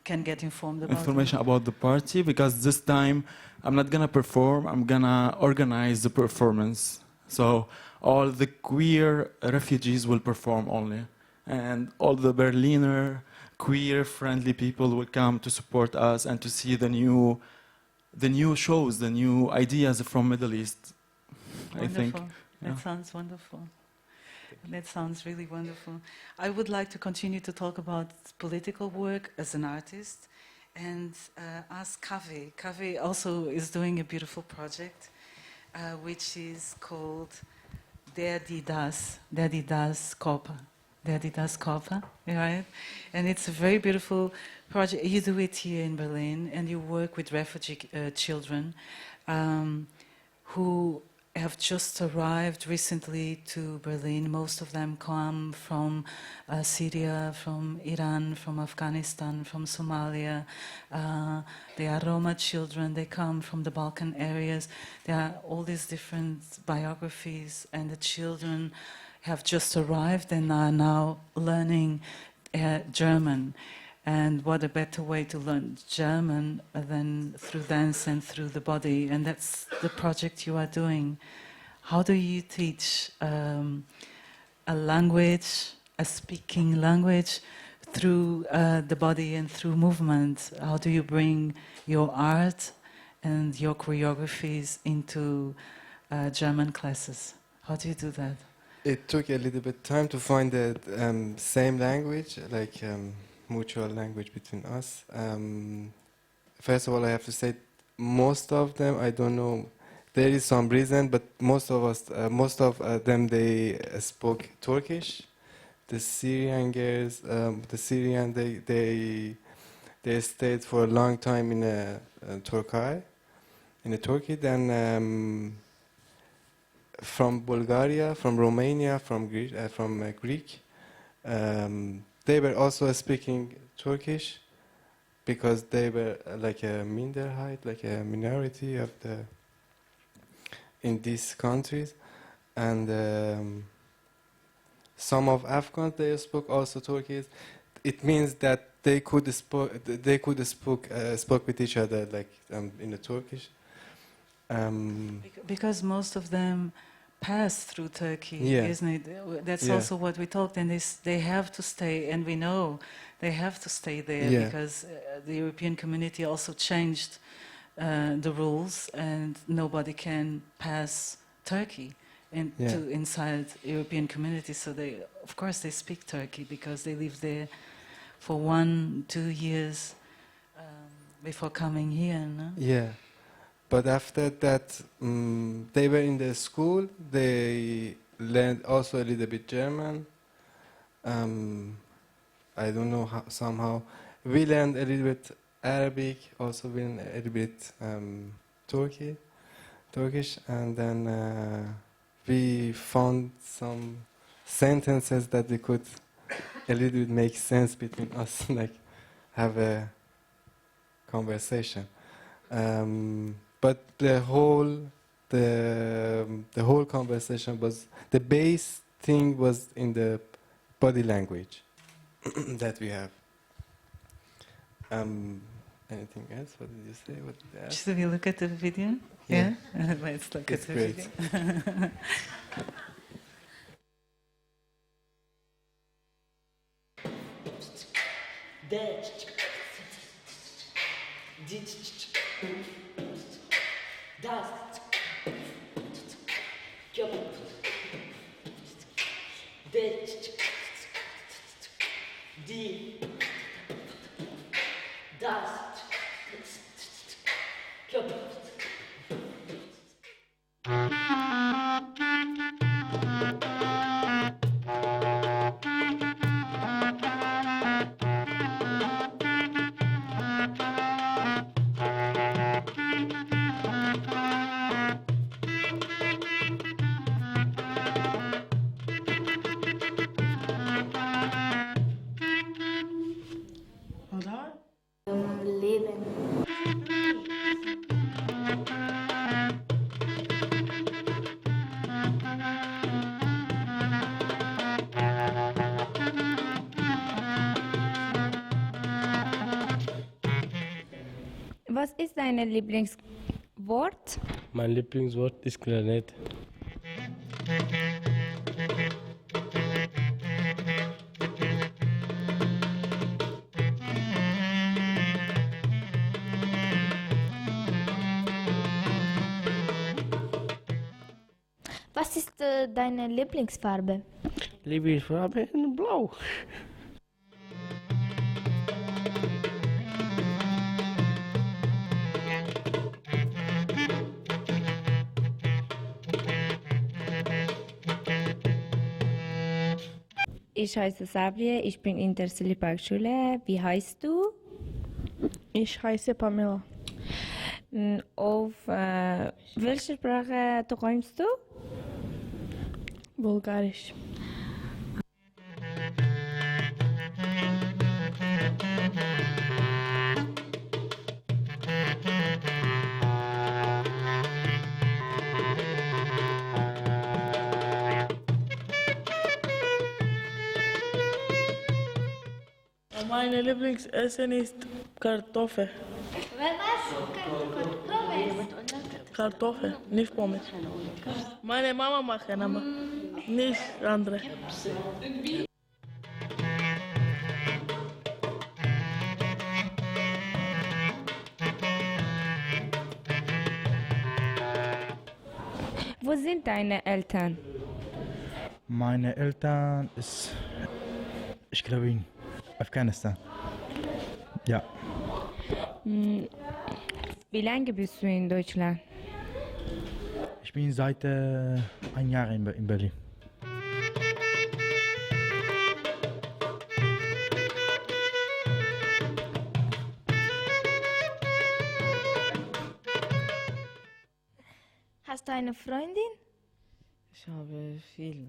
can get informed about information about the party, because this time I'm not gonna perform. I'm gonna organize the performance. So all the queer refugees will perform only, and all the Berliner queer-friendly people will come to support us and to see the new shows, the new ideas from Middle East. Wonderful. I think. That sounds wonderful. That sounds really wonderful. I would like to continue to talk about political work as an artist and ask Kaveh. Kaveh also is doing a beautiful project which is called Der die das Körper. Der die das Körper, right? And it's a very beautiful project. You do it here in Berlin, and you work with refugee children who have just arrived recently to Berlin. Most of them come from Syria, from Iran, from Afghanistan, from Somalia. They are Roma children. They come from the Balkan areas. There are all these different biographies, and the children have just arrived and are now learning German. And what a better way to learn German than through dance and through the body. And that's the project you are doing. How do you teach a language, a speaking language, through the body and through movement? How do you bring your art and your choreographies into German classes? How do you do that? It took a little bit time to find the same language, like mutual language between us. First of all, I have to say, most of them, I don't know, there is some reason, but most of them, they spoke Turkish. The Syrian girls, they stayed for a long time in Turkey. Then from Bulgaria, from Romania, from Greek. They were also speaking Turkish because they were like a minderheit, like a minority of in these countries, and some of Afghans, they spoke also Turkish. It means that they could spoke with each other like in the Turkish. Because most of them pass through Turkey, Yeah. isn't it? That's Yeah. also what we talked, and they have to stay, and we know they have to stay there Yeah. because the European community also changed the rules, and nobody can pass Turkey inside European community. So of course, they speak Turkey because they live there for 1-2 years before coming here. No? Yeah. But after that, they were in the school. They learned also a little bit German. I don't know how, somehow. We learned a little bit Arabic, also we learned a little bit Turkish, and then we found some sentences that we could a little bit make sense between us, like have a conversation. But the whole conversation was, the base thing was in the body language that we have. Anything else? What did you say? What did you ask? Should we look at the video? Yeah. Let's look It's at the great. video. Das. Die. Das. Leben. Was ist dein Lieblingswort? Mein Lieblingswort ist Granit. Was ist deine Lieblingsfarbe? Lieblingsfarbe ist blau. Ich heiße Sabrie, ich bin in der Silberschule. Wie heißt du? Ich heiße Pamela. Auf welche Sprache träumst du? Bulgarisch. Meine Lieblingsessen ist Kartoffel. Kartoffel, nicht Pommes. Meine Mama macht aber nicht andere. Wo sind deine Eltern? Meine Eltern ich glaube in Afghanistan. Ja. Wie lange bist du in Deutschland? Ich bin seit ein Jahr in Berlin. Hast du eine Freundin? Ich habe viele.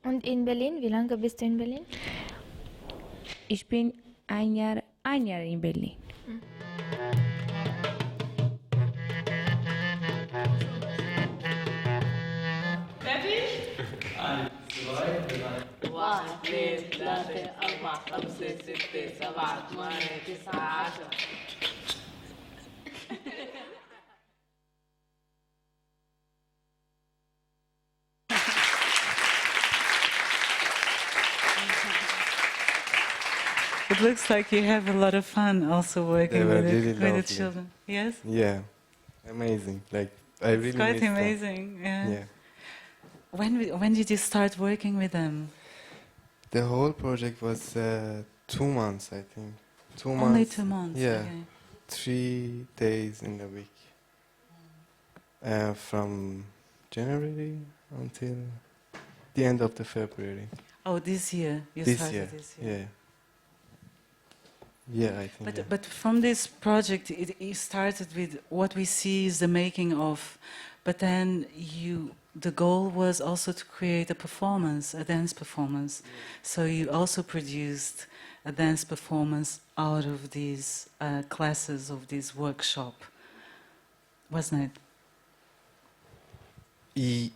Und in Berlin, wie lange bist du in Berlin? Ich bin ein Jahr in Berlin. Fertig? 1, 2, 3. 1, 2, 3, 4, 5, 6, 7, 8, 9, 10. It looks like you have a lot of fun also working with, really with the lovely. children. Yes? Yeah, amazing. Like I really It's quite miss them. amazing. Yeah. Yeah. When did you start working with them? The whole project was 2 months, I think. 2 months. Only 2 months. Yeah. Okay. 3 days in the week. From January until the end of the February. Oh, this year you This started year. this year. Yeah. Yeah, I think. But yeah. but from this project, it started with what we see is the making of, but then the goal was also to create a performance, a dance performance. So you also produced a dance performance out of these classes of this workshop, wasn't it?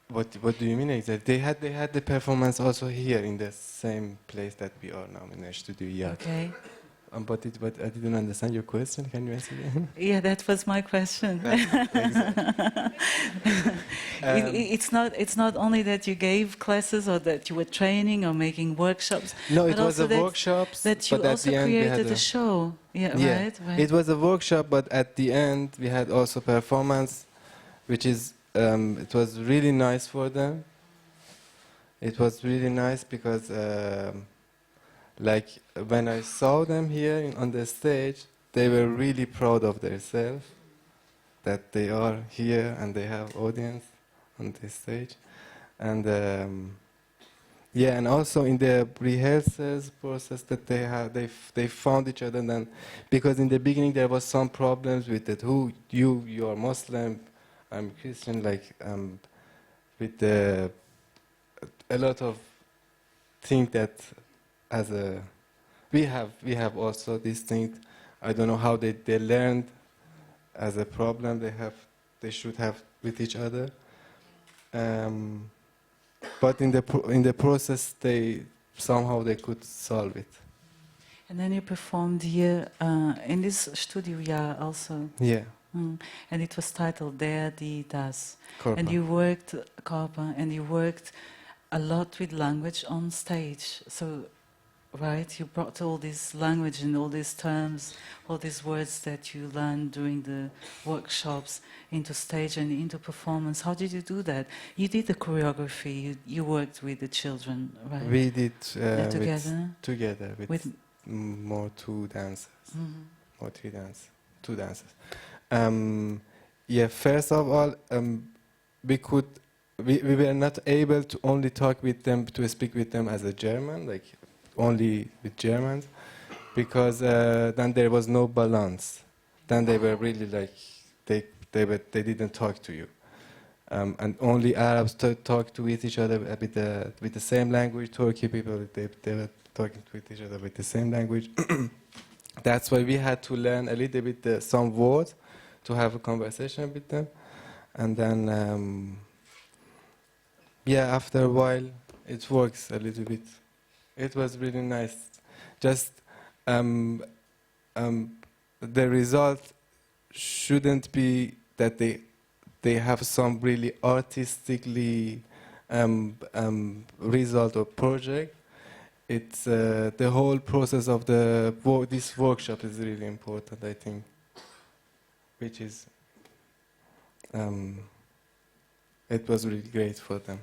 What do you mean exactly? They had the performance also here in the same place that we are now in the studio. Yeah. Okay. But I didn't understand your question. Can you answer again? Yeah, that was my question. It's not only that you gave classes or that you were training or making workshops. No, but it was also a workshops. That you but at also the end we created had a show. Yeah, yeah, right. it was a workshop, but at the end we had also performance, which is it was really nice for them. It was really nice because, like, when I saw them here on the stage, they were really proud of themselves, that they are here and they have audience on this stage. And yeah, and also in the rehearsals process that they found each other. Then, because in the beginning there was some problems with it. You are Muslim, I'm Christian, like with a lot of things that as a we have also this thing. I don't know how they learned as a problem they should have with each other. But in the process, somehow they could solve it. And then you performed here in this studio, yeah, also. Yeah. And it was titled Der, die, das. Korpa. And you worked Korpa, and you worked a lot with language on stage. So, right, you brought all this language and all these terms, all these words that you learned during the workshops into stage and into performance. How did you do that? You did the choreography. You worked with the children, right? We did together with more two dancers, or two dancers. Yeah, first of all, we were not able to only talk with them, to speak with them as a German, like only with Germans, because then there was no balance. Then they were really like they didn't talk to you, and only Arabs talk to with each other with the same language. Turkey people they were talking with each other with the same language. That's why we had to learn a little bit some words to have a conversation with them, and then yeah, after a while it works a little bit. It was really nice. Just the result shouldn't be that they have some really artistically result or project. It's the whole process of this workshop is really important, I think, which is it was really great for them.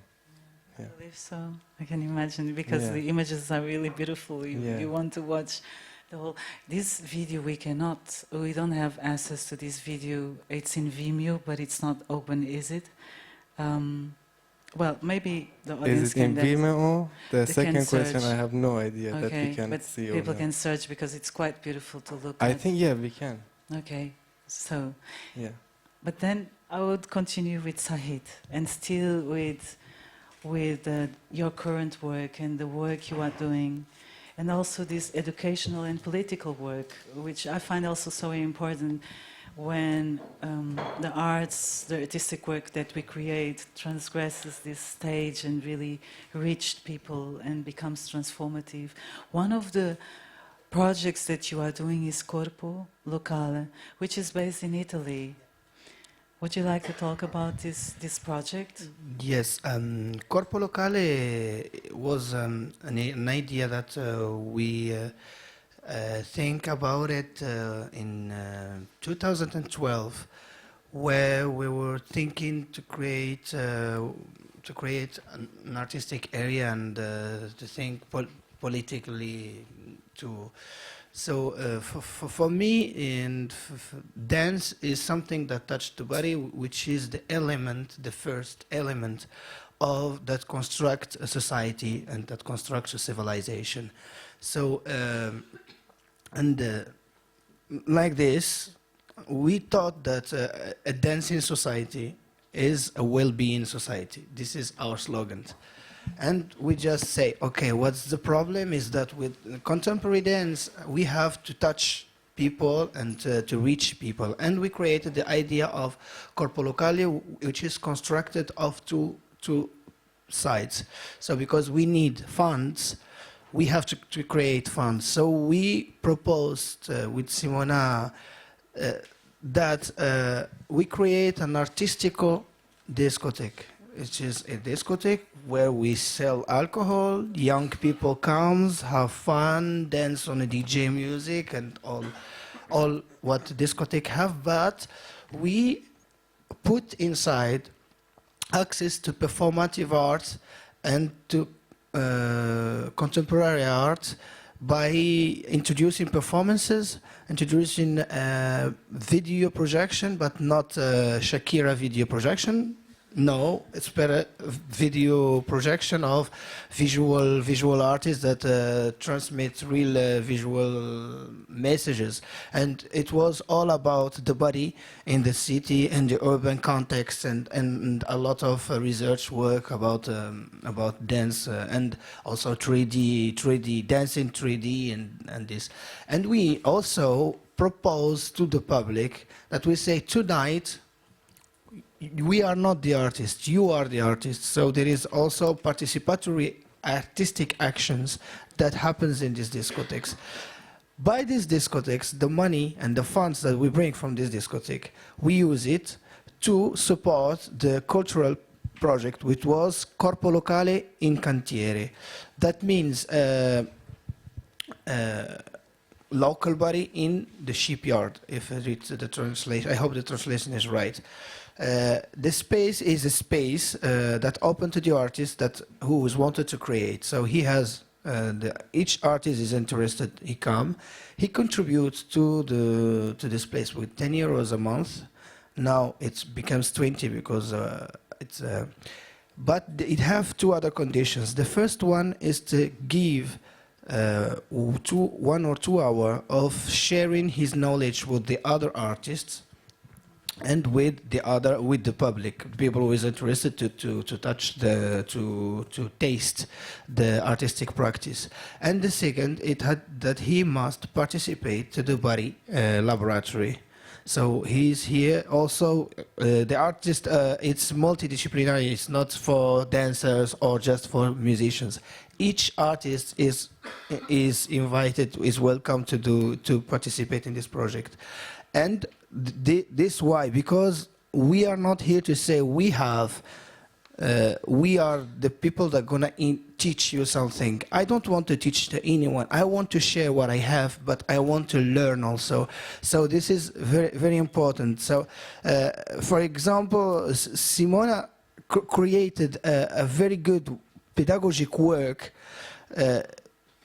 I believe so. I can imagine, because the images are really beautiful. You want to watch the whole. This video we don't have access to this video. It's in Vimeo, but it's not open, is it? Well, maybe the audience is it in Vimeo? The second question, I have no idea that we can but see. People can search because it's quite beautiful to look at. I think we can. Okay, so yeah. But then I would continue with Sahid and still with your current work and the work you are doing, and also this educational and political work, which I find also so important when the arts, the artistic work that we create transgresses this stage and really reaches people and becomes transformative. One of the projects that you are doing is Corpo Locale, which is based in Italy. Would you like to talk about this project? Yes, Corpo Locale was an idea that we think about it in 2012, where we were thinking to create an artistic area and to think politically too. So for me, dance is something that touched the body, which is the first element of that constructs a society and that constructs a civilization. So, like this, we thought that a dancing society is a well-being society. This is our slogan. And we just say, okay, what's the problem is that with contemporary dance, we have to touch people and to reach people. And we created the idea of Corpo Locale, which is constructed of two two sides. So because we need funds, we have to create funds. So we proposed with Simona that we create an artistical discotheque, which is a discotheque where we sell alcohol, young people comes, have fun, dance on a DJ music and all what discotheque have, but we put inside access to performative art and to contemporary art by introducing performances, introducing video projection, but not Shakira video projection. No, it's better video projection of visual artists that transmit real visual messages. And it was all about the body in the city and the urban context, and a lot of research work about dance and also 3D dance in 3D and this. And we also propose to the public that we say tonight, we are not the artists, you are the artists. So there is also participatory artistic actions that happens in these discotheques. By these discotheques, the money and the funds that we bring from this discotheque, we use it to support the cultural project, which was Corpo Locale in Cantiere. That means local body in the shipyard, if I read the translation. I hope the translation is right. The space is a space that open to the artist who is wanted to create. So he has each artist is interested. He contributes to this place with 10 euros a month. Now it becomes 20 because it's. But it have two other conditions. The first one is to give 1 or 2 hours of sharing his knowledge with the other artists and with the public, people who is interested to touch to taste the artistic practice. And the second, it had that he must participate to the body laboratory. So he's here also. The artist, it's multidisciplinary. It's not for dancers or just for musicians. Each artist is invited, is welcome to participate in this project. And this why? Because we are not here to say we are the people that are gonna teach you something. I don't want to teach to anyone. I want to share what I have, but I want to learn also. So this is very, very important. So, for example, Simona created a very good pedagogic work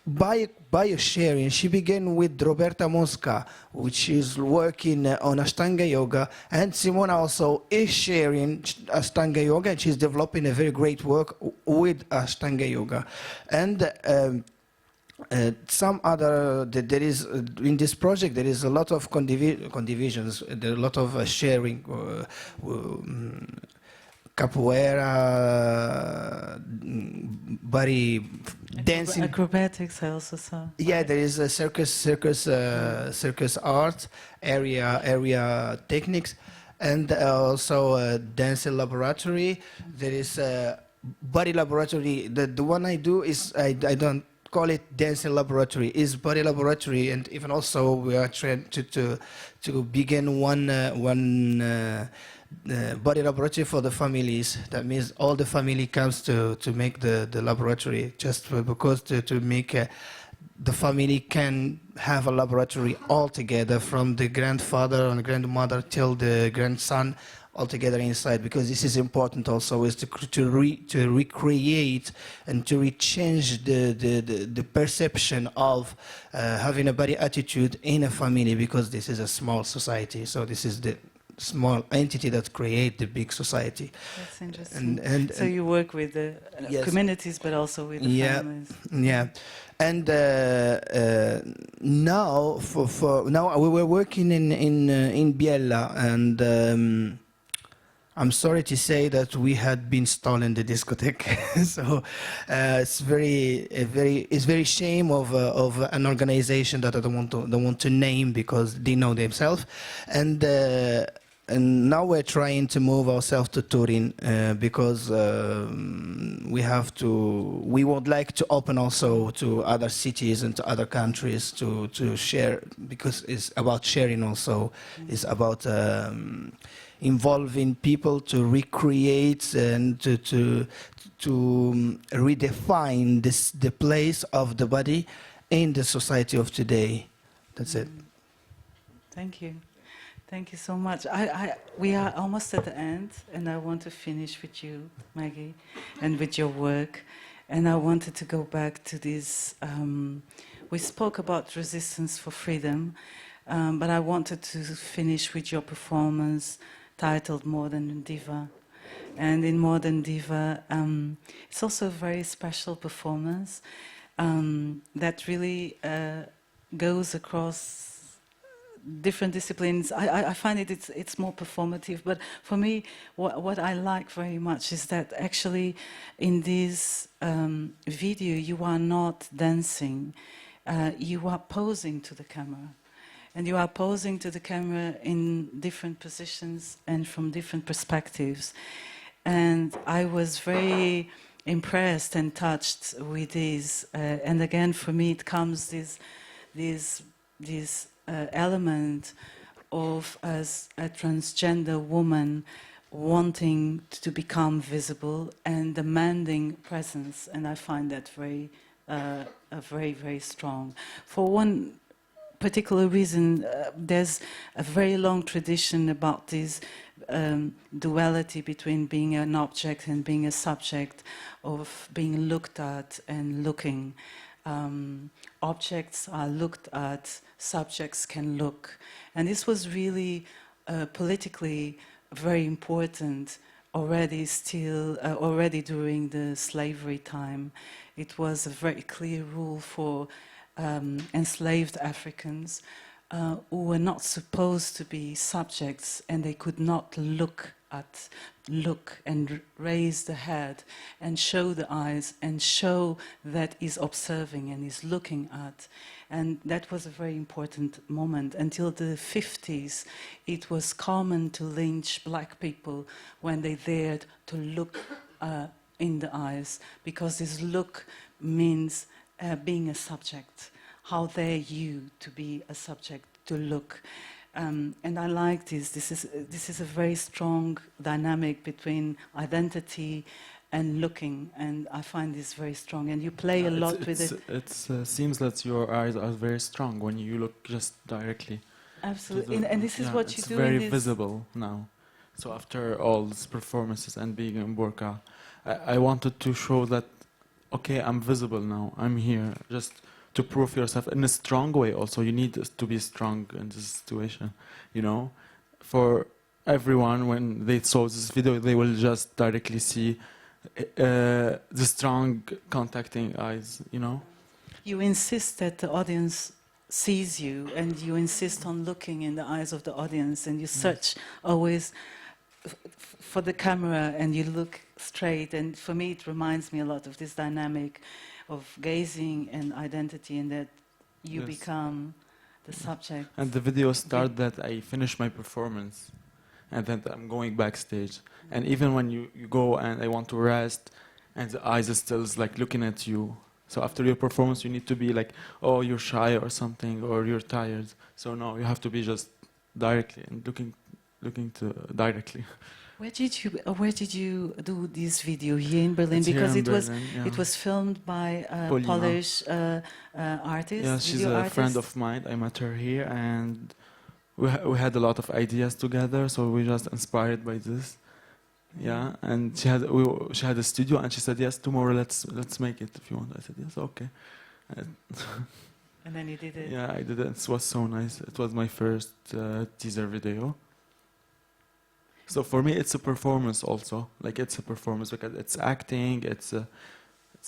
by a sharing. She began with Roberta Mosca, which is working on Ashtanga Yoga, and Simona also is sharing Ashtanga Yoga, and she's developing a very great work with Ashtanga Yoga. And some other, there is, in this project, there is a lot of condivisions, there are a lot of sharing, capoeira, body dancing, acrobatics. I also saw. Yeah, there is a circus art area techniques, and also dance laboratory. There is a body laboratory. The one I do is I don't call it dancing laboratory. Is body laboratory, and even also we are trying to begin one. Body laboratory for the families. That means all the family comes to make the laboratory, just because to make the family can have a laboratory all together, from the grandfather and grandmother till the grandson, all together inside, because this is important also, is to recreate and to rechange the perception of having a body attitude in a family, because this is a small society. So this is the small entity that create the big society. That's interesting. And so you work with the yes. communities, but also with the families. Yeah. And now now we were working in Biella, and I'm sorry to say that we had been stolen the discotheque. So it's very shame of an organization that I don't want to name because they know themselves. And and now we're trying to move ourselves to Turin because we would like to open also to other cities and to other countries to share, because it's about sharing also. It's about involving people to recreate and to redefine the place of the body in the society of today. That's it. Thank you. Thank you so much. We are almost at the end, and I want to finish with you, Maggie, and with your work. And I wanted to go back to this. We spoke about resistance for freedom, but I wanted to finish with your performance titled Modern Diva. And in Modern Diva, it's also a very special performance that really goes across different disciplines. I find it's more performative, but for me, what I like very much is that actually in this video you are not dancing, you are posing to the camera. And you are posing to the camera in different positions and from different perspectives. And I was very impressed and touched with this. And again, for me, it comes this element of, as a transgender woman, wanting to become visible and demanding presence. And I find that very, very strong. For one particular reason, there's a very long tradition about this duality between being an object and being a subject, of being looked at and looking. Objects are looked at, subjects can look. And this was really politically very important already during the slavery time. It was a very clear rule for enslaved Africans who were not supposed to be subjects, and they could not look and raise the head and show the eyes and show that he's observing and he's looking at. And that was a very important moment. Until the 50s, it was common to lynch black people when they dared to look in the eyes, because this look means being a subject. How dare you to be a subject, to look? And I like this. This is a very strong dynamic between identity and looking, and I find this very strong. And you play a lot with it. It seems that your eyes are very strong when you look just directly. Absolutely, and this is what you do. It's very visible now. So after all these performances and being in burqa, I wanted to show that, okay, I'm visible now. I'm here. Just to prove yourself in a strong way. Also, you need to be strong in this situation, you know. For everyone, when they saw this video, they will just directly see the strong contacting eyes, you know. You insist that the audience sees you, and you insist on looking in the eyes of the audience, and you search always for the camera, and you look straight. And for me, it reminds me a lot of this dynamic of gazing and identity, and that you become the subject. And the video starts that I finish my performance, and then I'm going backstage. And even when you go and I want to rest, and the eyes are still like looking at you. So after your performance, you need to be like, oh, you're shy or something, or you're tired. So no, you have to be just directly and looking to directly. Where did you do this video? Here in Berlin? Because it was filmed by a Polish artist. Yeah, she's a friend of mine. I met her here, and we had a lot of ideas together. So we just inspired by this. Yeah, and she had a studio, and she said, yes, tomorrow let's make it if you want. I said, yes, okay. And then you did it. Yeah, I did it. It was so nice. It was my first teaser video. So for me, it's a performance also. Like, it's a performance because it's acting, it's a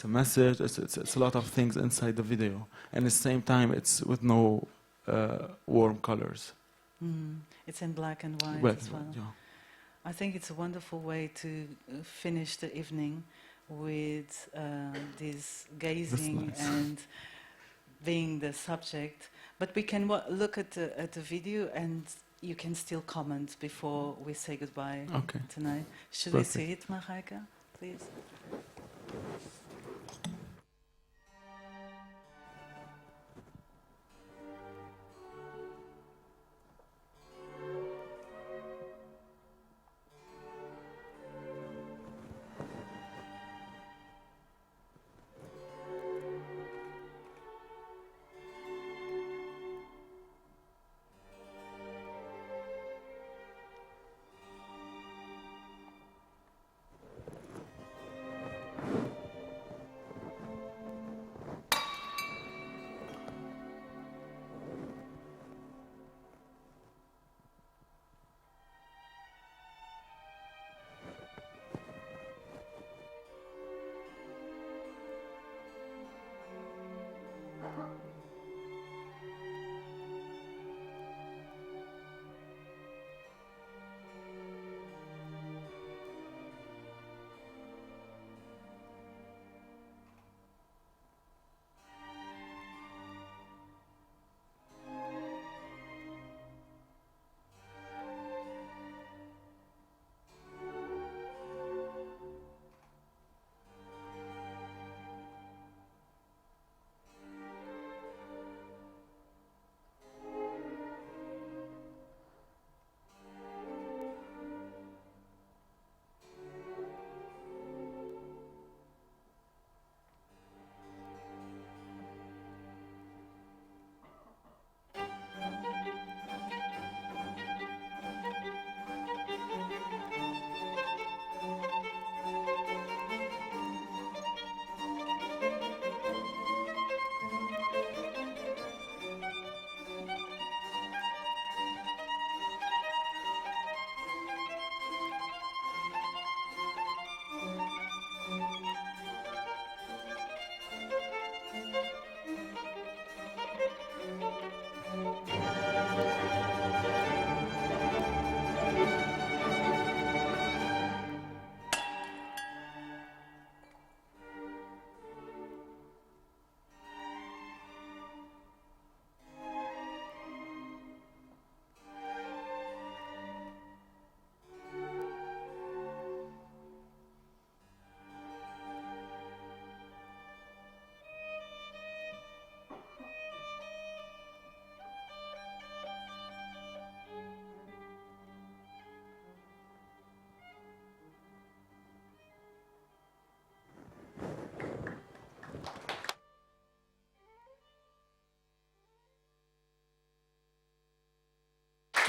message, it's a lot of things inside the video. And at the same time, it's with no warm colors. It's in black and white as well. Yeah. I think it's a wonderful way to finish the evening with this gazing and being the subject. But we can look at the video and you can still comment before we say goodbye tonight. Should Perfect. we see it, Marijke, please?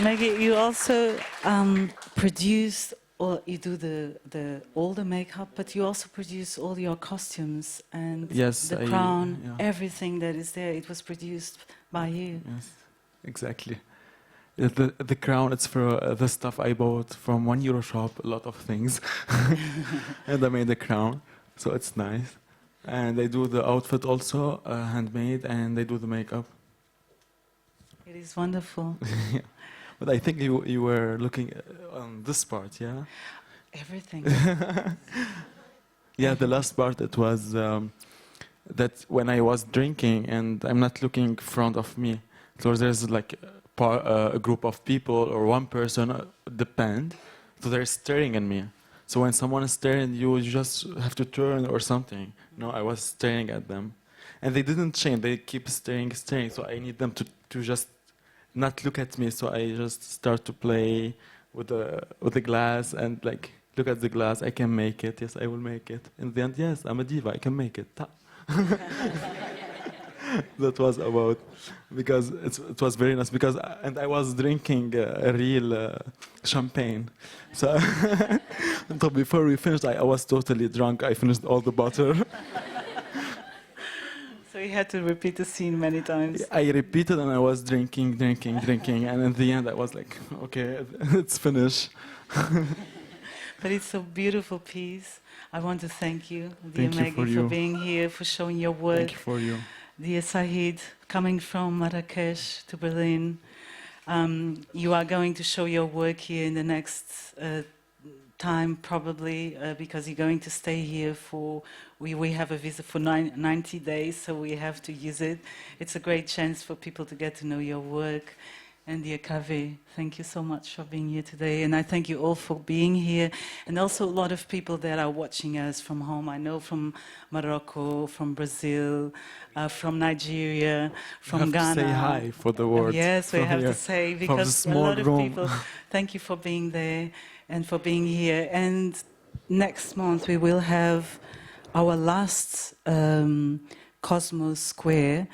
Maggie, you also produce, or you do all the makeup, but you also produce all your costumes and the crown, everything that is there. It was produced by you. Yes, exactly. The crown, it's for the stuff I bought from €1 shop, a lot of things. And I made the crown, so it's nice. And they do the outfit also, handmade, and they do the makeup. It is wonderful. Yeah. But I think you were looking on this part, yeah? Everything. Yeah, the last part, it was that when I was drinking and I'm not looking in front of me. So there's like a group of people or one person, depend. So they're staring at me. So when someone is staring, you just have to turn or something. No, I was staring at them. And they didn't change, they keep staring. So I need them to just not look at me, so I just start to play with the glass and like look at the glass. I can make it. Yes, I will make it. In the end, yes, I'm a diva. I can make it. That was about because it was very nice because and I was drinking a real champagne. So before we finished, I was totally drunk. I finished all the bottle. So you had to repeat the scene many times. I repeated and I was drinking, and in the end I was like, okay, it's finished. But it's a beautiful piece. I want to thank you, dear Thank Maggie, you for being here, for showing your work. Thank you for you. Dear Saeed, coming from Marrakesh to Berlin, you are going to show your work here in the next time, probably, because you're going to stay here for, we have a visa for 90 days, so we have to use it. It's a great chance for people to get to know your work. and dear Kaveh, thank you so much for being here today. And I thank you all for being here. And also a lot of people that are watching us from home. I know from Morocco, from Brazil, from Nigeria, from Ghana. To say hi for the world. Yes, we have to say, because a lot of people, thank you for being there and for being here. And next month we will have our last Kosmos²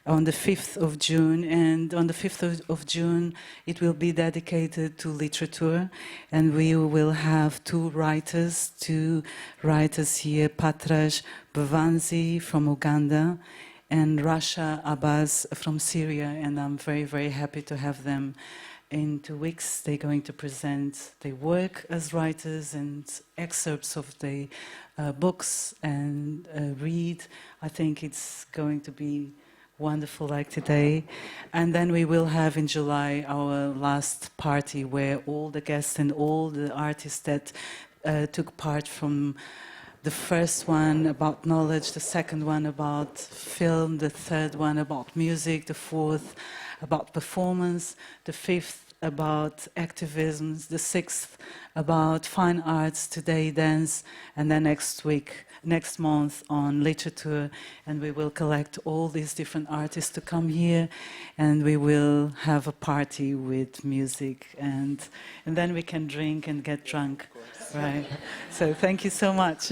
on the 5th of June, and on the 5th of June it will be dedicated to literature, and we will have two writers here, Patraj Bhavanzi from Uganda and Rasha Abbas from Syria, and I'm very, very happy to have them. In 2 weeks they're going to present their work as writers and excerpts of their books and read. I think it's going to be wonderful like today. And then we will have in July our last party where all the guests and all the artists that took part from the first one about knowledge, the second one about film, the third one about music, the fourth about performance, the fifth about activism, the sixth about fine arts, today dance, and then next month on literature, and we will collect all these different artists to come here, and we will have a party with music, and then we can drink and get drunk, right? So thank you so much.